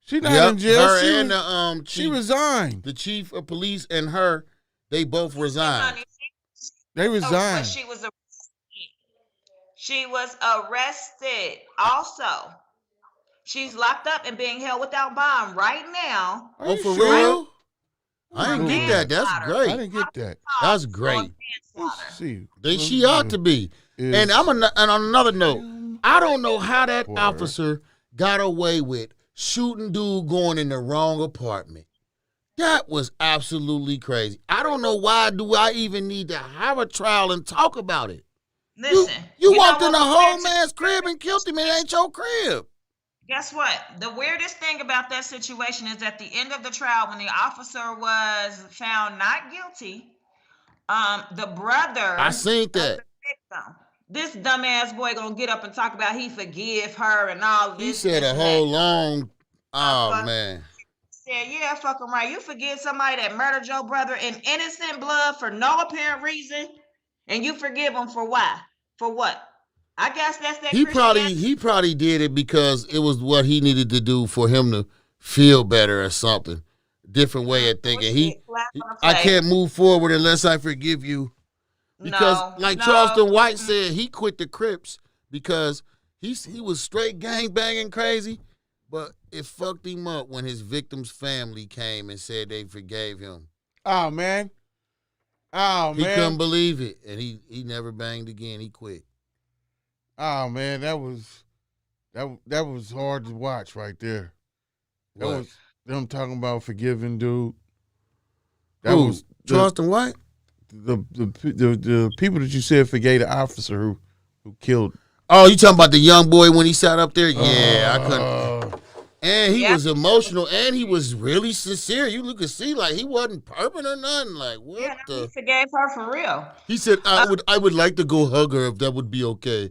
She not in jail. Her She, and the chief, she resigned. the chief of police and her, they both resigned. They But resigned. she was arrested also. She's locked up and being held without bond right now. Are Oh, you for sure? real? I didn't get that. That's I great. didn't get that. That's great. Let's see. She ought to be. And and on another note, I don't know how that Or- officer got away with shooting dude going in the wrong apartment. That was absolutely crazy. I don't know why do I even need to have a trial and talk about it. Listen, You know walked in what a was whole weird? man's crib and killed him. It ain't your crib. Guess what? The weirdest thing about that situation is at the end of the trial, when the officer was found not guilty, the brother I seen of that. the victim, this dumbass boy gonna get up and talk about he forgive her and all this. He said this, a and whole that. long. Oh man. Said, yeah, fuck him right. You forgive somebody that murdered your brother in innocent blood for no apparent reason, and you forgive him for why? For what? I guess that's that. He Christianity. probably did it because it was what he needed to do for him to feel better or something. Different way of thinking. I can't move forward unless I forgive you. Because Charleston White said, he quit the Crips because he was straight gang banging crazy, but it fucked him up when his victim's family came and said they forgave him. Oh man. Oh He man. couldn't believe it, and he never banged again. He quit. Oh man, that was hard to watch right there. That What? was them talking about forgiving dude. That Who? was Charleston White? the people that you said forgave the officer who killed. Oh, you talking about the young boy when he sat up there? Yeah, I couldn't. And he was emotional, and he was really sincere. You could see like he wasn't perping or nothing. Like what He the? forgave her for real. He said, I would like to go hug her if that would be okay.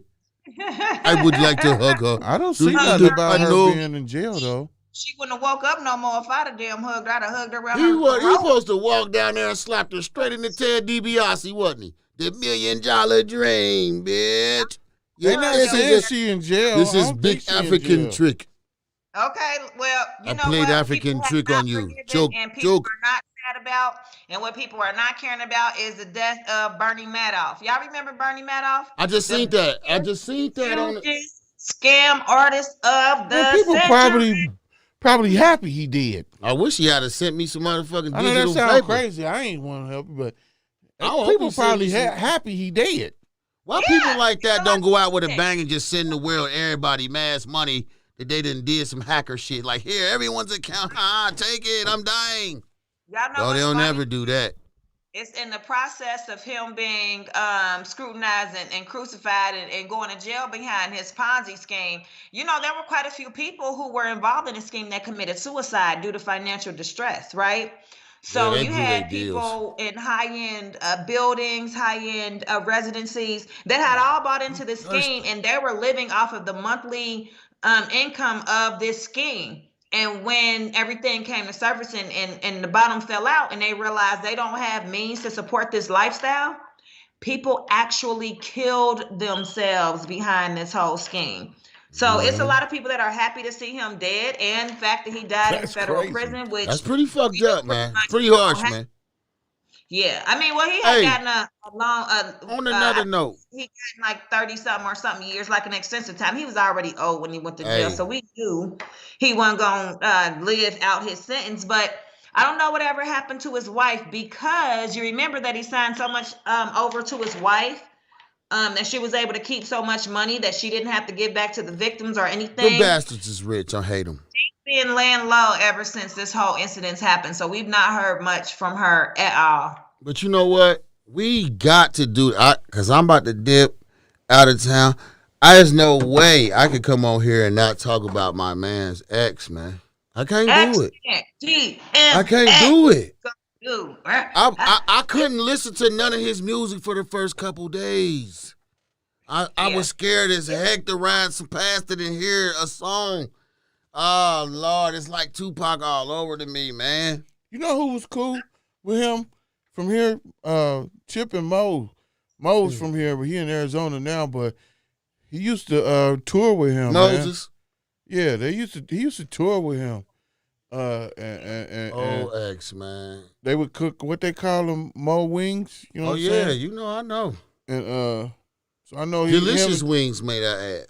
I would like to hug her. I don't see you nothing know- about I her know- being in jail though. She wouldn't have woke up no more if I'd have damn hugged her. I'd have hugged her around He her was throat. supposed to walk down there and slap her straight in the Ted DiBiase, wasn't he? The $1 million dream, bitch. They not this saying is she in jail. this I is don't big think she in African jail. trick. Okay, well, you I know played what? African People have trick not on you. forgiven, Joke, and people joke. are not sad about, and what people are not caring about is the death of Bernie Madoff. Y'all remember Bernie Madoff? I just seen that. I just seen that on the. Hugest scam artist of the Man, people century. probably happy he did. I wish he had sent me some motherfucking I know that digital sounds paper. crazy. I ain't want to help you, but I hope people he sent probably me some- happy he dead. Why Yeah, people like that don't go out with a yeah. bang and just send the world everybody mass money that they done did some hacker shit? Like, here, everyone's account. Take it. I'm dying. Y'all know No, what's they'll funny? never do that. It's in the process of him being scrutinized and crucified and going to jail behind his Ponzi scheme. You know, there were quite a few people who were involved in the scheme that committed suicide due to financial distress, right? So they you do had their deals. people in high-end buildings, high-end residencies that had all bought into the scheme, and they were living off of the monthly income of this scheme. And when everything came to surface and the bottom fell out and they realized they don't have means to support this lifestyle, people actually killed themselves behind this whole scheme. So it's a lot of people that are happy to see him dead, and the fact that he died in That's federal crazy. prison, which That's pretty fucked up, man. It's pretty harsh, man. yeah, I mean, well, he had Hey, gotten a long On another note, he got like 30-something or something years, like an extensive time. He was already old when he went to jail, Hey. so we knew he wasn't gonna live out his sentence. But I don't know whatever happened to his wife, because you remember that he signed so much over to his wife that she was able to keep so much money that she didn't have to give back to the victims or Them anything. bastards is rich. I hate them. She's been laying low ever since this whole incident's happened. So we've not heard much from her at all. But you know what? We got to do it because I'm about to dip out of town. There's no way I could come on here and not talk about my man's ex, man. I can't do it. I can't do it. I couldn't listen to none of his music for the first couple days. I was scared as heck to ride some past it and hear a song. Oh, Lord, it's like Tupac all over to me, man. You know who was cool with him from here? Chip and Mo. Mo's from here, but he in Arizona now, but he used to tour with him. Moses. Man. Yeah, he used to tour with him. Ex, man. They would cook what they call them, Mo wings. You know what I'm saying? You know, I know. And so I know delicious wings made I add.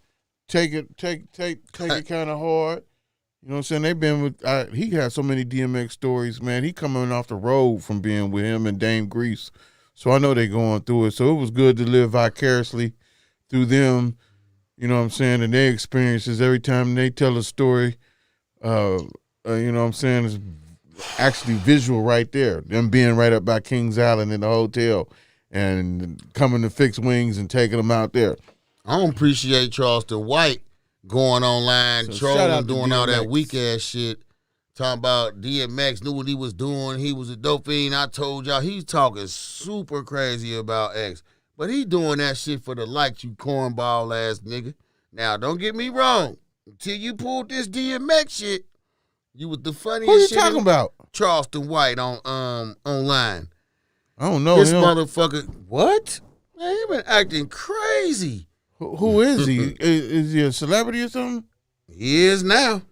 Take it kind of hard. You know what I'm saying? They've been with. He had so many DMX stories, man. He coming off the road from being with him and Dame Grease, so I know they going through it. So it was good to live vicariously through them. You know what I'm saying? And their experiences every time they tell a story. You know what I'm saying? It's actually visual right there. Them being right up by Kings Island in the hotel and coming to fix wings and taking them out there. I don't appreciate Charleston White going online, trolling, doing all that weak ass shit. Talking about DMX knew what he was doing. He was a dope fiend. I told y'all he's talking super crazy about X. But he doing that shit for the likes, you cornball ass nigga. Now, don't get me wrong. Until you pulled this DMX shit, you was the funniest shit. Who shit you talking about? Charleston White on online. I don't know this him. Motherfucker. What? Man, he been acting crazy. Who is he? Is he a celebrity or something? He is now.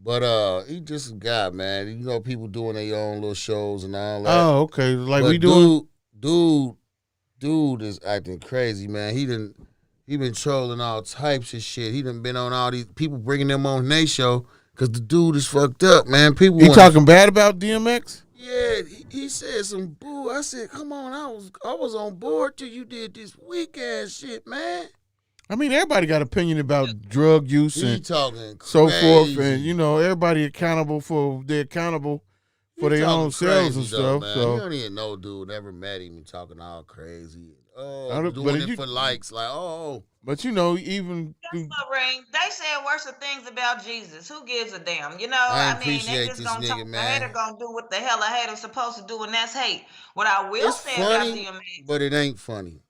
But he just a guy, man. You know, people doing their own little shows and all that. Oh, okay. Like but we doing. Dude is acting crazy, man. He been trolling all types of shit. He done been on all these people bringing them on their show because the dude is fucked up, man. People he talking bad about DMX? Yeah, he said some boo. I said, come on, I was on board till you did this weak ass shit, man. I mean, everybody got opinion about drug use and talking so crazy. forth, and you know, everybody accountable for their own selves and stuff. Man. So you don't even know, dude. Never met him and talking all crazy. Doing it for likes, like But you know, even Ring, they said worse things about Jesus. Who gives a damn? You know, I mean, they just gonna talk. The hater gonna do what the hell a hater's supposed to do, and that's hate. What I will say about DMX, but it ain't funny.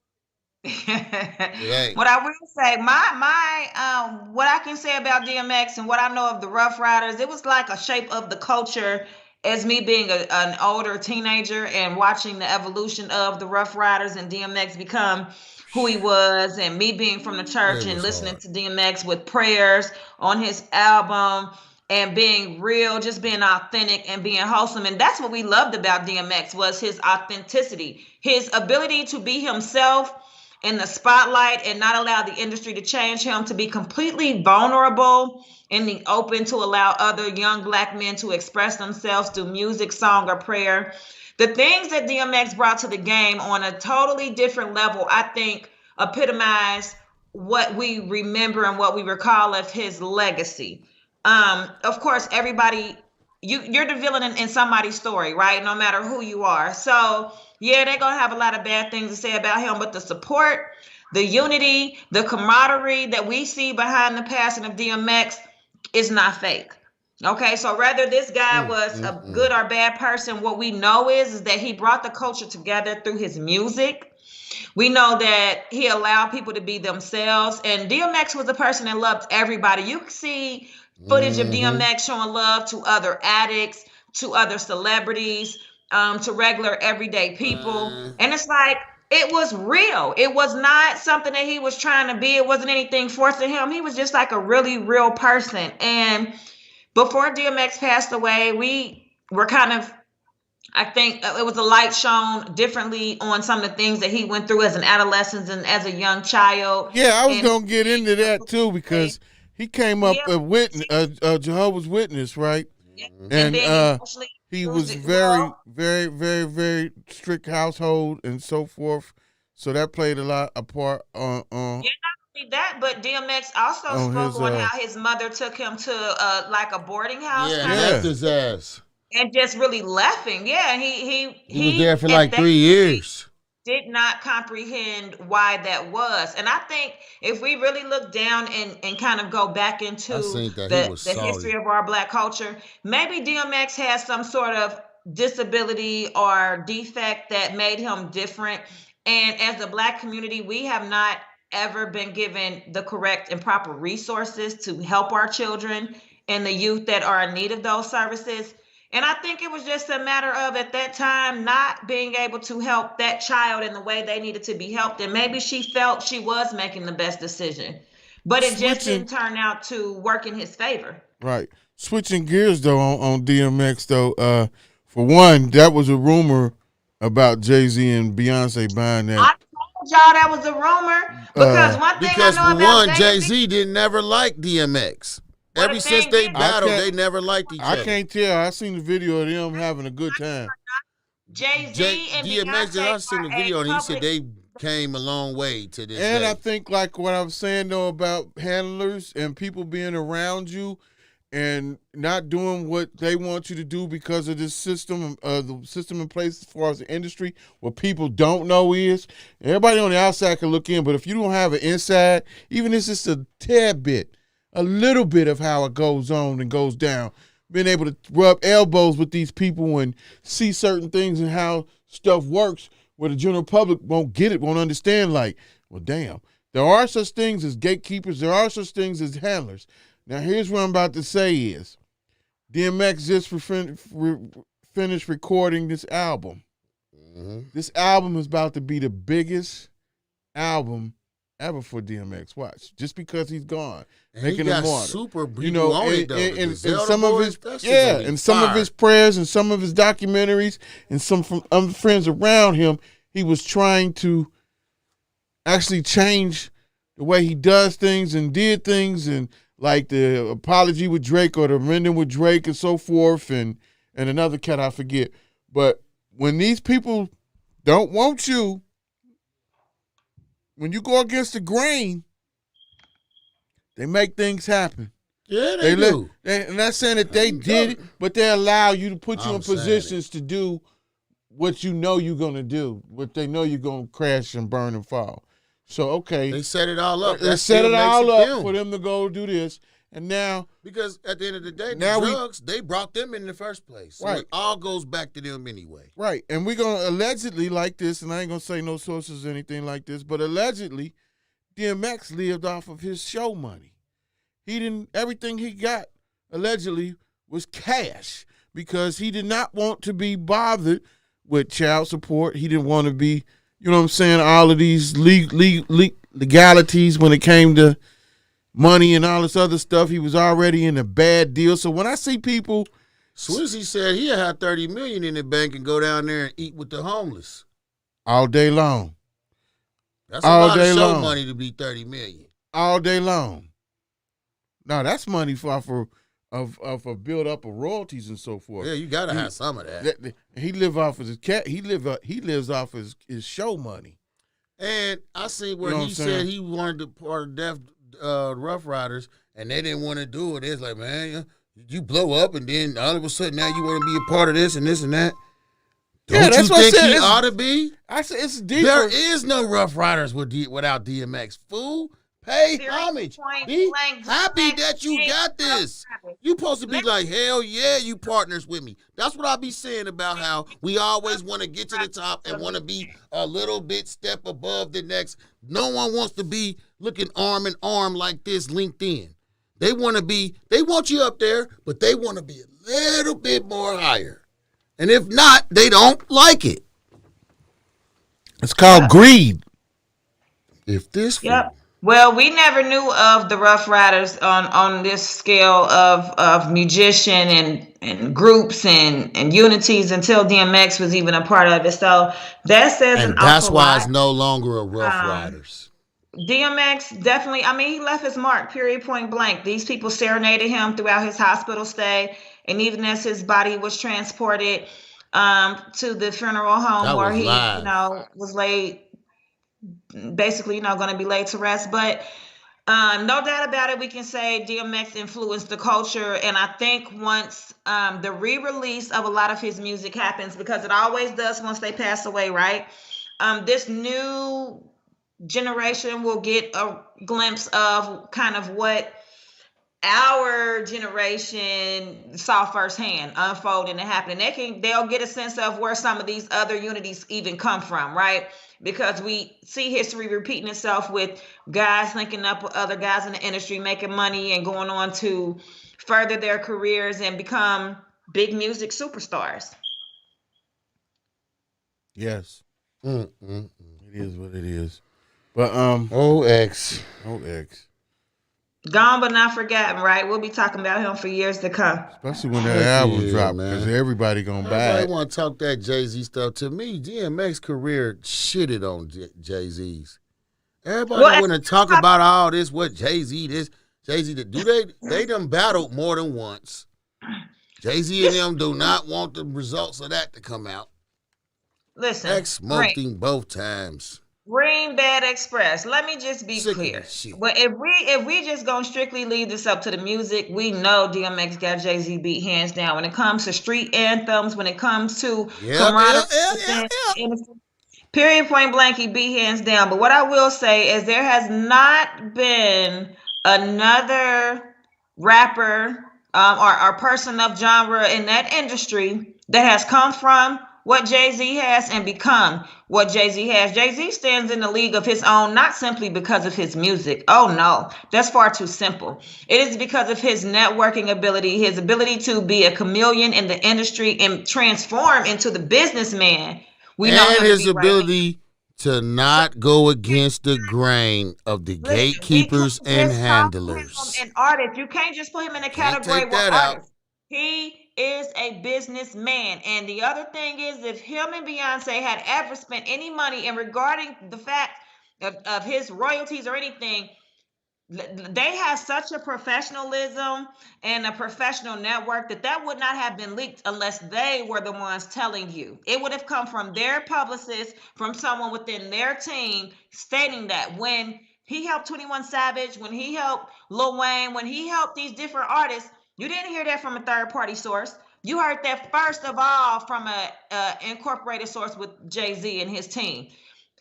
What I will say, my what I can say about DMX and what I know of the Rough Riders, it was like a shape of the culture. As me being an older teenager and watching the evolution of the Rough Riders and DMX become who he was, and me being from the church and listening to DMX with prayers on his album and being real, just being authentic and being wholesome. And that's what we loved about DMX, was his authenticity, his ability to be himself in the spotlight and not allow the industry to change him, to be completely vulnerable and the open to allow other young Black men to express themselves through music, song, or prayer. The things that DMX brought to the game on a totally different level, I think, epitomize what we remember and what we recall of his legacy. Of course, everybody, you're the villain in somebody's story, right? No matter who you are. So, yeah, they're going to have a lot of bad things to say about him, but the support, the unity, the camaraderie that we see behind the passing of DMX is not fake. Okay, so whether this guy was a good or bad person, what we know is that he brought the culture together through his music. We know that he allowed people to be themselves, and DMX was a person that loved everybody. You can see footage of DMX showing love to other addicts, to other celebrities, to regular everyday people. And it's like, it was real. It was not something that he was trying to be. It wasn't anything forcing him. He was just like a really real person. And before DMX passed away, we were kind of, I think it was a light shown differently on some of the things that he went through as an adolescent and as a young child. Yeah, I was going to get into that too, because he came up a Jehovah's Witness, right? Yeah. And he was very, very, very, very strict household and so forth. So that played a part on Yeah, not only that, but DMX also on spoke his on how his mother took him to like a boarding house Yeah, kind Yeah. left of, his ass. and just really left him. Yeah, He was there for at like that 3 years. did not comprehend why that was. And I think if we really look down and kind of go back I into seen that he was the history salty. of our Black culture, maybe DMX has some sort of disability or defect that made him different. And as a Black community, we have not ever been given the correct and proper resources to help our children and the youth that are in need of those services. And I think it was just a matter of at that time not being able to help that child in the way they needed to be helped. And maybe she felt she was making the best decision, but it just Switching- didn't turn out to work in his favor. right. Switching gears though on DMX though. For one, that was a rumor about Jay-Z and Beyonce buying I that. told y'all that was a rumor because one thing Because I know for about one, Jay-Z didn't never like DMX. Well, Ever the since thing they is- battled, I they can't- never liked each I other. can't tell. I seen the video of them having a good time. Jay-Z and DMX, I seen the Beyonce video, are and he a said they came a long way to this And day. I think like what I was saying though about handlers and people being around you and not doing what they want you to do because of this system, the system in place as far as the industry. What people don't know is everybody on the outside can look in, but if you don't have an inside, even if it's just a tad bit, a little bit of how it goes on and goes down, being able to rub elbows with these people and see certain things and how stuff works where the general public won't get it, won't understand, like, well, damn, there are such things as gatekeepers, there are such things as handlers. Now, here's what I'm about to say is, DMX just finished recording this album. Mhm. This album is about to be the biggest album ever for DMX. Watch, just because he's gone, And making he got him martyr. super people You know, on and, it, though. and, The and Zelda some of Boys, his, that shit yeah, gonna be and some of fire. his prayers and some of his documentaries and some from other friends around him, he was trying to actually change the way he does things and did things, and like the apology with Drake or the amending with Drake and so forth, and another cat I forget. But when these people don't want you, when you go against the grain, they make things happen. Yeah, they do. I'm not saying that they did it, but they allow you to put you I'm in saying positions to do what you know you're going to do, what they know you're going to crash and burn and fall. So, okay. They set it all up. They That set still it makes all a up film. for them to go do this. And now, Because at the end of the day, the Now we- drugs, they brought them in the first place. So Right. it all goes back to them anyway. right, and we're going to allegedly like this, and I ain't going to say no sources or anything like this, but allegedly, DMX lived off of his show money. He didn't, everything he got allegedly was cash because he did not want to be bothered with child support. He didn't want to be, you know what I'm saying, all of these legalities when it came to money and all this other stuff. He was already in a bad deal. So when I see people, Swizzy said he'll have $30 million in the bank and go down there and eat with the homeless. all day long, That's a All lot day of show long. money to be $30 million. all day long. Now that's money for a build up of royalties and so forth. Yeah, you gotta have some of that. He live off of his cat. He lives off his show money. And I see where You know what he I'm said saying? he wanted to part of Deaf Rough Riders, and they didn't want to do it. It's like, man, you blow up, and then all of a sudden now you want to be a part of this and this and that. Don't Yeah, that's you what I think said. he It's- ought to be? I said it's deeper. There is no Rough Riders without DMX. Fool, pay Period, homage. point Be blank, happy DMX that you ain't got this. Rough Riders. You supposed to be like, hell yeah, you partners with me. That's what I be saying about how we always want to get to the top and want to be a little bit step above the next. No one wants to be looking arm in arm like this linked in. They want you up there, but they want to be a little bit more higher. And if not, they don't like it. It's called greed. If this Yep. Well, we never knew of the Rough Riders on this scale of musician and groups and unities until DMX was even a part of it. So that says and an that's awful why lot. it's no longer a Rough Riders. DMX definitely, I mean, he left his mark, period, point blank. These people serenaded him throughout his hospital stay, and even as his body was transported to the funeral home That where was he, live. was laid basically, going to be laid to rest. But no doubt about it, we can say DMX influenced the culture. And I think once the re-release of a lot of his music happens, because it always does once they pass away, right? This new generation will get a glimpse of kind of what our generation saw firsthand unfolding and happening. They'll get a sense of where some of these other unities even come from, right? Because we see history repeating itself with guys linking up with other guys in the industry, making money and going on to further their careers and become big music superstars. Yes. It is what it is. But OX. Gone but not forgotten, right? We'll be talking about him for years to come. Especially when that album drops, because everybody gonna buy Everybody it. want to talk that Jay-Z stuff. To me, DMX career shitted on Jay-Z's. Everybody want to talk about all this, what Jay-Z did. They done battled more than once. Jay-Z and them do not want the results of that to come out. Listen, X smoked him both times. Green Bad Express. Let me just be clear. Well, if we just gonna strictly leave this up to the music, we know DMX got Jay-Z beat hands down. When it comes to street anthems, when it comes to camaraderie, period, point blank, he beat hands down. But what I will say is there has not been another rapper or person of genre in that industry that has come from what Jay-Z has and become what Jay-Z has. Jay-Z stands in the league of his own, not simply because of his music. Oh no, that's far too simple. It is because of his networking ability, his ability to be a chameleon in the industry and transform into the businessman. And his ability to not go against the grain of the gatekeepers and handlers. An artist, you can't just put him in a category with artists. He is a businessman. And the other thing is, if him and Beyonce had ever spent any money in regarding the fact of his royalties or anything, they have such a professionalism and a professional network that would not have been leaked unless they were the ones telling you. It would have come from their publicist, from someone within their team stating that. When he helped 21 Savage, when he helped Lil Wayne, when he helped these different artists, you didn't hear that from a third-party source. You heard that first of all from a incorporated source with Jay-Z and his team.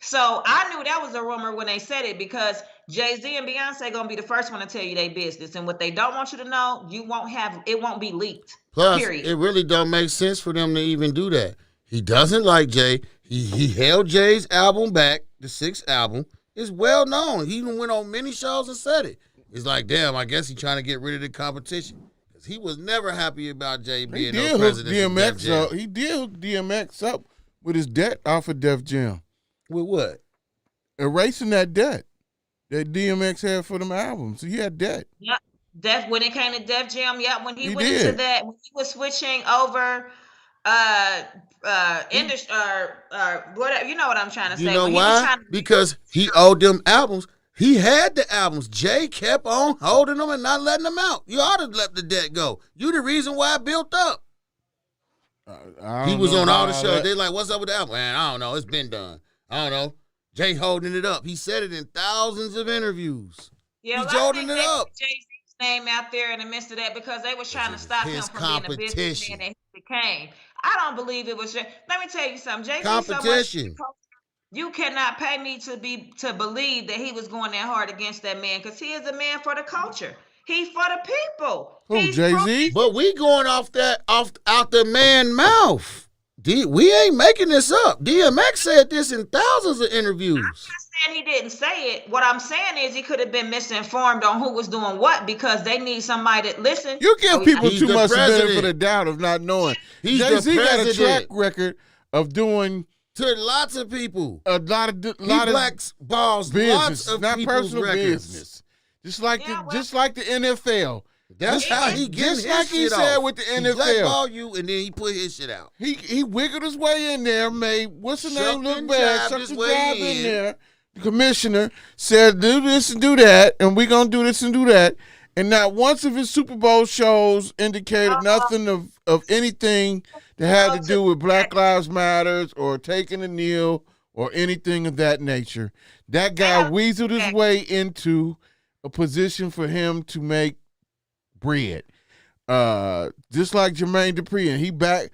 So I knew that was a rumor when they said it, because Jay-Z and Beyonce gonna be the first one to tell you their business, and what they don't want you to know, it won't be leaked. Plus, period. It really don't make sense for them to even do that. He doesn't like Jay. He held Jay's album back, the 6th album. It's well known. He even went on many shows and said it. It's like, damn, I guess he's trying to get rid of the competition. He was never happy about Jay being no president. He did hook DMX up with his debt off of Def Jam. With what? Erasing that debt that DMX had for them albums. He had debt. Yep. When it came to Def Jam, when he went into that, when he was switching over industry whatever, you know what I'm trying to say. You know why? Because he owed them albums. He had the albums. Jay kept on holding them and not letting them out. You ought to let the debt go. You the reason why it built up. He was on all the shows. They like, what's up with the album? Man, I don't know. It's been done. I don't know. Jay holding it up. He said it in thousands of interviews. Yeah, he's holding it up. Jay-Z's name out there in the midst of that because they was trying to stop him from being a businessman that he became. I don't believe it was. Let me tell you something. Jay-Z competition. You cannot pay me to believe that he was going that hard against that man, because he is a man for the culture. He's for the people. Who, Jay-Z? But we going off out the man mouth. We ain't making this up. DMX said this in thousands of interviews. I'm not saying he didn't say it. What I'm saying is he could have been misinformed on who was doing what, because they need somebody to listen. You give people too much benefit of the doubt of not knowing. Jay-Z got a track record of doing to lots of people. A lot of balls, business, lots of not people's personal records. Business. Just like the NFL. That's how he gets just like he said with the NFL. He blackball you and then he put his shit out. He wiggled his way in there, made what's the name look bad, sucked his job in there. The commissioner said, do this and do that, and we're gonna do this and do that. And not once of his Super Bowl shows indicated nothing of anything that had to do with Black Lives Matters or taking a kneel, or anything of that nature. That guy weaseled his way into a position for him to make bread. Just like Jermaine Dupri, and he was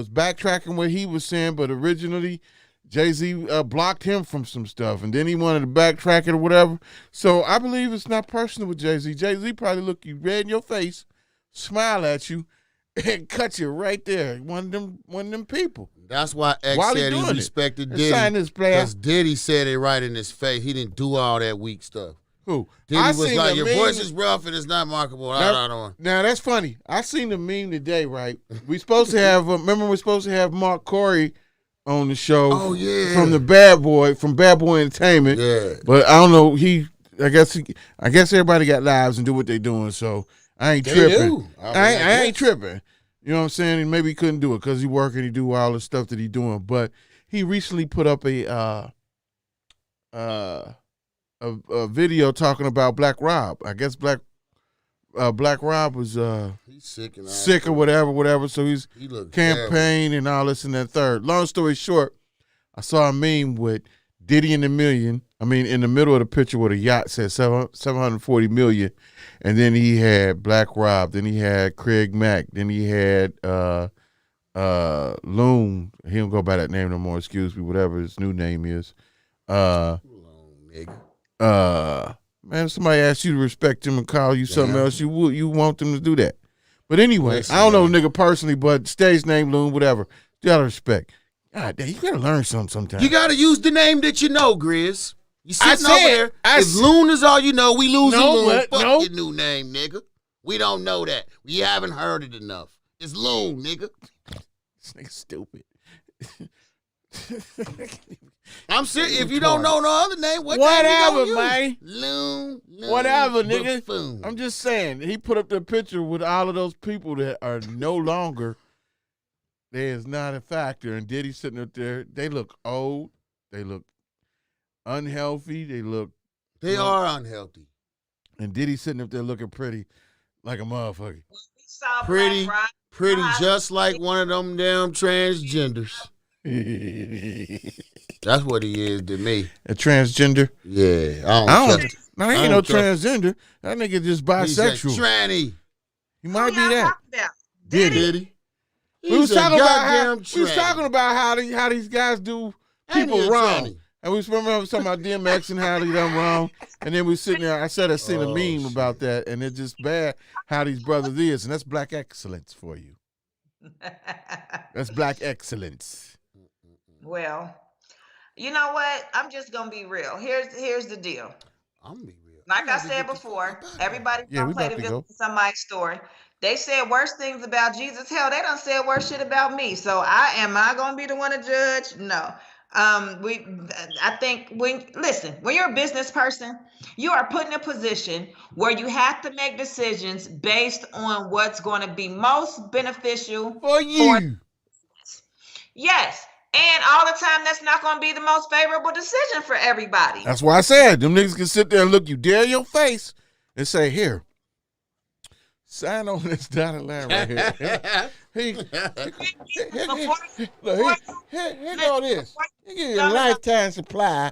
backtracking what he was saying, but originally Jay-Z blocked him from some stuff, and then he wanted to backtrack it or whatever. So I believe it's not personal with Jay-Z. Jay-Z probably look you red in your face, smile at you, and cut you right there. One of them people. That's why X said he respected Diddy. Because Diddy said it right in his face. He didn't do all that weak stuff. Who? Diddy was like, your voice is rough and it's not marketable. Now that's funny. I seen the meme today, right? We supposed to have, remember we're supposed to have Mark Corey on the show. Oh, yeah. From Bad Boy Entertainment. Yeah. But I don't know, I guess everybody got lives and do what they doing, so I ain't tripping. I ain't tripping. You know what I'm saying? And maybe he couldn't do it because he working, he do all the stuff that he doing. But he recently put up a video talking about Black Rob. I guess Black Rob was he's sick or whatever. So he campaign and all this and that third. Long story short, I saw a meme with Diddy in the million. I mean, in the middle of the picture with a yacht said 740 million, and then he had Black Rob, then he had Craig Mack, then he had Loon. He don't go by that name no more. Excuse me, whatever his new name is. Nigga. Man, if somebody asks you to respect him and call you something else, you want them to do that. But anyway, Listen, I don't know nigga personally, but stage name, Loon, whatever. You gotta respect. God damn, you gotta learn something sometimes. You gotta use the name that you know, Grizz. You sitting over there. If Loon is all you know, we lose Loon. Fuck your new name, nigga. We don't know that. We haven't heard it enough. It's Loon, nigga. This nigga's stupid. I'm serious. If you don't know no other name, whatever, name man. Loon, whatever, nigga. Buffoon. I'm just saying. He put up the picture with all of those people that are no longer. There is not a factor. And Diddy sitting up there. They look old. They look unhealthy. They are unhealthy. And Diddy sitting up there looking pretty like a motherfucker. Pretty just like one of them damn transgenders. That's what he is to me. A transgender? Yeah. I don't No, he ain't no transgender. That nigga just bisexual. He's a tranny. He might be that. Diddy. We was talking about how these guys do people wrong. And we remember talking about DMX and how they done wrong. And then we sitting there, I seen a meme about that, and it's just bad how these brothers is. And that's black excellence for you. That's black excellence. Well, you know what? I'm just gonna be real. Here's the deal. I'm gonna be real. Like I said before, everybody gonna play the villain in somebody's story. They said worse things about Jesus. Hell, they done said worse shit about me. So am I gonna be the one to judge? No. I think when you're a business person, you are put in a position where you have to make decisions based on what's going to be most beneficial for you. Yes. And all the time, that's not going to be the most favorable decision for everybody. That's why I said them niggas can sit there and look you dead in your face and say, here, sign on this dotted line right here. Here go this. He give you a lifetime supply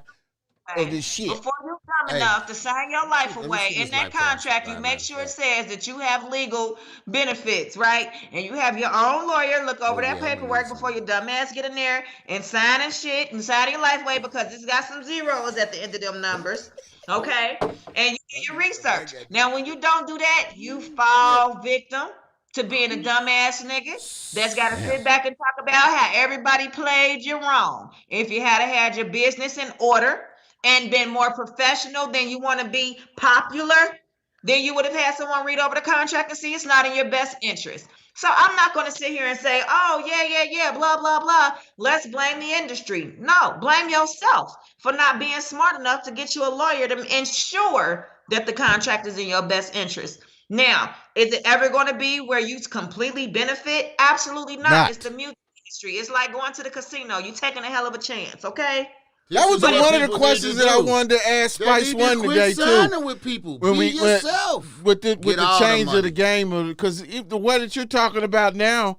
of this shit. Before you come enough to sign your life away, in that contract, you make sure it says that you have legal benefits, right? And you have your own lawyer look over that paperwork before your dumb ass get in there and sign and shit and sign your life away because it's got some zeros at the end of them numbers. Okay? And you do your research. Now, when you don't do that, you fall victim to being a dumbass nigga that's got to sit back and talk about how everybody played you wrong. If you had your business in order and been more professional than you want to be popular, then you would have had someone read over the contract and see it's not in your best interest. So I'm not going to sit here and say, oh, yeah, blah, blah, blah. Let's blame the industry. No, blame yourself for not being smart enough to get you a lawyer to ensure that the contract is in your best interest. Now, is it ever going to be where you completely benefit? Absolutely not. It's the music industry. It's like going to the casino. You're taking a hell of a chance, okay? That was one of the questions that I wanted to ask Spice One today too. Signing with people. Be yourself. With the change of the game, because the way that you're talking about now,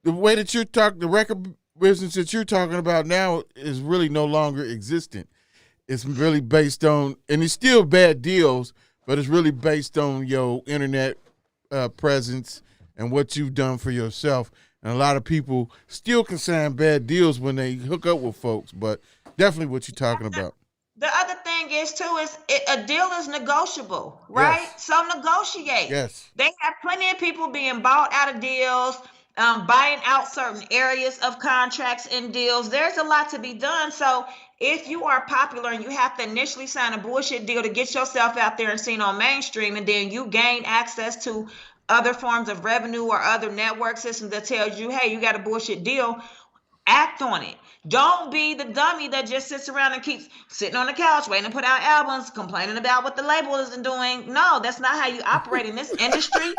the way that you're talking, the record business that you're talking about now is really no longer existent. It's really based on, and it's still bad deals, but it's really based on your internet presence and what you've done for yourself. And a lot of people still can sign bad deals when they hook up with folks, but definitely what you're talking about. The other thing is too a deal is negotiable, right? Yes. So negotiate. Yes. They have plenty of people being bought out of deals, buying out certain areas of contracts and deals. There's a lot to be done. So if you are popular and you have to initially sign a bullshit deal to get yourself out there and seen on mainstream, and then you gain access to other forms of revenue or other network systems that tells you, hey, you got a bullshit deal, act on it. Don't be the dummy that just sits around and keeps sitting on the couch waiting to put out albums, complaining about what the label isn't doing. No, that's not how you operate in this industry.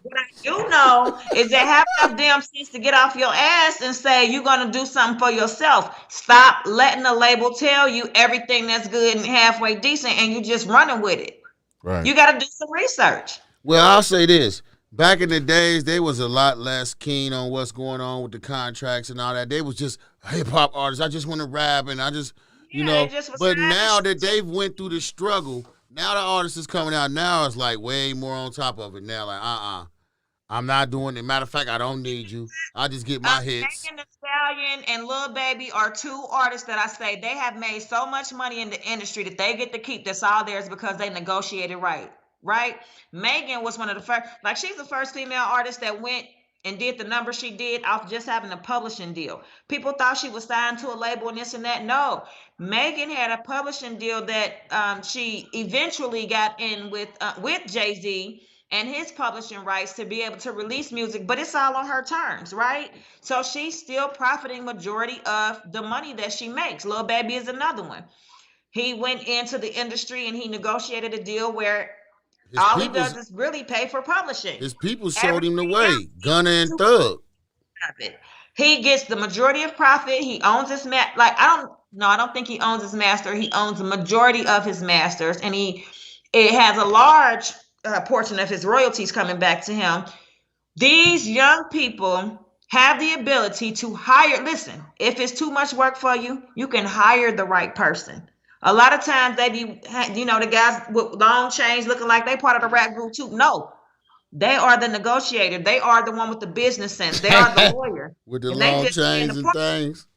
What I do know is that have enough damn sense to get off your ass and say you're going to do something for yourself. Stop letting the label tell you everything that's good and halfway decent and you just running with it. Right. You got to do some research. Well, I'll say this. Back in the days, they was a lot less keen on what's going on with the contracts and all that. They was just hip-hop artists. I just want to rap and I just, you know. But now that they've went through the struggle, now the artist is coming out. Now it's like way more on top of it. Now like, I'm not doing it. Matter of fact, I don't need you. I just get my hits. Megan Thee Stallion and Lil Baby are two artists that I say they have made so much money in the industry that they get to keep this all theirs because they negotiated right. Megan was one of the first, like she's the first female artist that went and did the number she did off just having a publishing deal. People thought she was signed to a label and this and that. No, Megan had a publishing deal that she eventually got in with Jay-Z and his publishing rights to be able to release music, but it's all on her terms, right? So she's still profiting majority of the money that she makes. Lil Baby is another one. He went into the industry and he negotiated a deal where all he does is really pay for publishing. His people showed him the way, Gunna and Thug. He gets the majority of profit. He owns his I don't think he owns his master. He owns the majority of his masters, and it has a large portion of his royalties coming back to him. These young people have the ability to hire. Listen, if it's too much work for you, you can hire the right person. A lot of times they be, the guys with long chains looking like they part of the rap group too. No, they are the negotiator. They are the one with the business sense. They are the lawyer. With the long chains and things.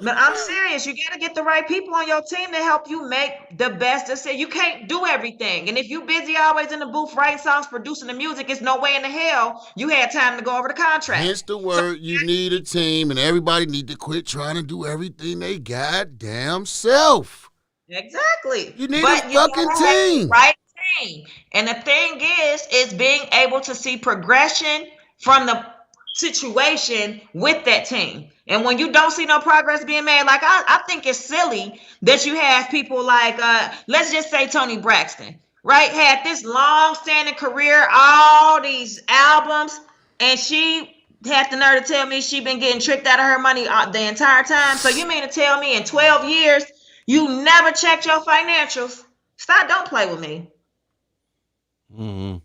But I'm serious. You got to get the right people on your team to help you make the best decision. You can't do everything. And if you're busy always in the booth writing songs, producing the music, it's no way in the hell you had time to go over the contract. Hence the word, you need a team, and everybody need to quit trying to do everything they goddamn self. Exactly. You need a fucking team. Right team. And the thing is being able to see progression from the situation with that team. And when you don't see no progress being made, like I think it's silly that you have people like, let's just say Toni Braxton, right? Had this long-standing career, all these albums, and she had the nerve to tell me she been getting tricked out of her money the entire time. So you mean to tell me in 12 years, you never checked your financials? Stop, don't play with me. Mm-hmm.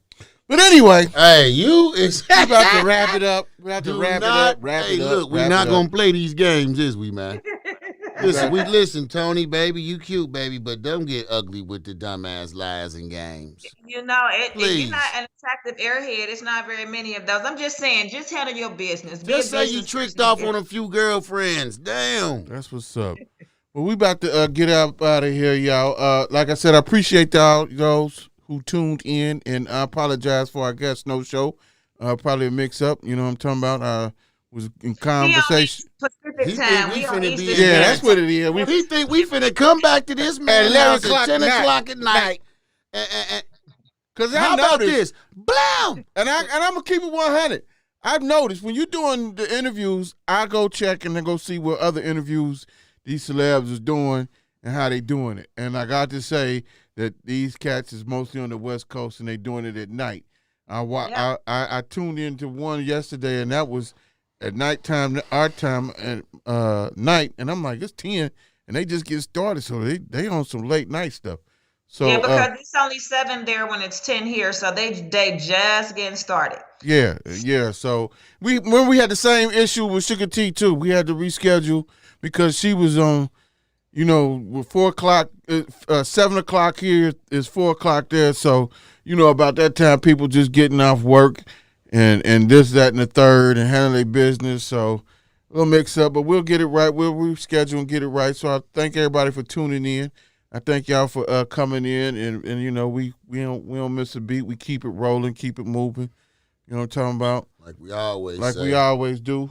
But anyway, hey, you about to wrap it up. We have to wrap it up. Look, we're not gonna play these games, is we, man? Listen, Tony, baby, you cute, baby, but don't get ugly with the dumbass lies and games. If you're not an attractive airhead, it's not very many of those. I'm just saying, just handle your business. Just say you tricked off on a few girlfriends. Damn. That's what's up. Well, we about to get out of here, y'all. Like I said, I appreciate y'all, those who tuned in, and I apologize for our guest no show. Probably a mix up. You know what I'm talking about? I was in conversation. Pacific time. That's what it is. He think we finna come back to this man at 10 o'clock at night. Because how about this? Blam! And I'm going to keep it 100. I've noticed when you're doing the interviews, I go check and then go see what other interviews these celebs is doing and how they doing it. And I got to say that these cats is mostly on the West Coast and they doing it at night. I tuned into one yesterday, and that was at nighttime, our time at night, and I'm like, it's 10, and they just get started, so they on some late night stuff. So yeah, because it's only 7 there when it's 10 here, so they just getting started. yeah. So when we had the same issue with Sugar T too, we had to reschedule because she was on. You know, with 4 o'clock, 7 o'clock here is 4 o'clock there. So, you know, about that time, people just getting off work and this, that, and the third and handling their business. So, a little mix up, but we'll get it right. We'll reschedule and get it right. So, I thank everybody for tuning in. I thank y'all for coming in. And you know, we don't miss a beat. We keep it rolling, keep it moving. You know what I'm talking about? Like we always say. We always do.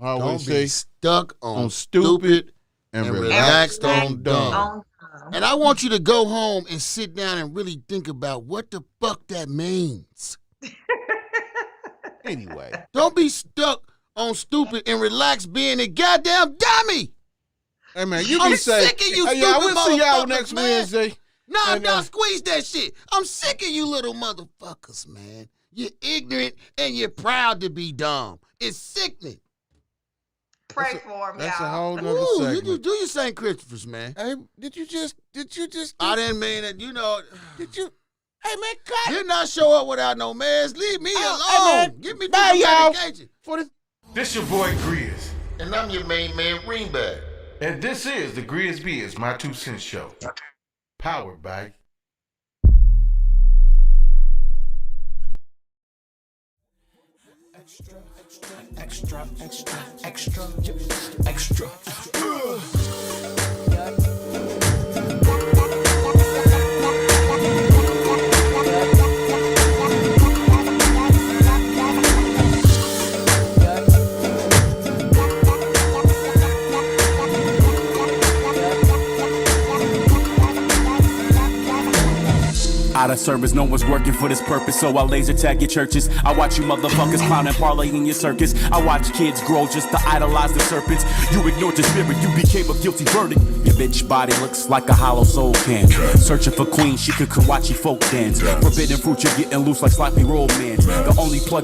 I always Don't be say, stuck on stupid and relaxed on dumb. dumb. And I want you to go home and sit down and really think about what the fuck that means. Anyway. Don't be stuck on stupid and relaxed being a goddamn dummy. Hey, man, you I'm be safe. sick of you Hey, stupid we'll see y'all motherfuckers, next man. Wednesday. No, squeeze that shit. I'm sick of you little motherfuckers, man. You're ignorant and you're proud to be dumb. It's sickening. Pray for him, That's a y'all. whole nother Ooh, segment. you do your St. Christopher's, man. Hey, did you just? I didn't mean that, you know. Did you? Hey, man, cut. Did not show up without no meds. Leave me alone. Hey, man. Give me Bye, the y'all. medication. For the This your boy Grizz, And I'm your main man, Greenback. and this is the GRIZZBIZMY2SENSE Show, powered by extra. Out of service, no one's working for this purpose, so I laser tag your churches. I watch you motherfuckers clown and parlay in your circus. I watch kids grow just to idolize the serpents. You ignored your spirit, you became a guilty verdict. Your bitch body looks like a hollow soul can. Searching for queen, she could Kawachi folk dance. Forbidden fruit, you're getting loose like sloppy roll man. The only plug you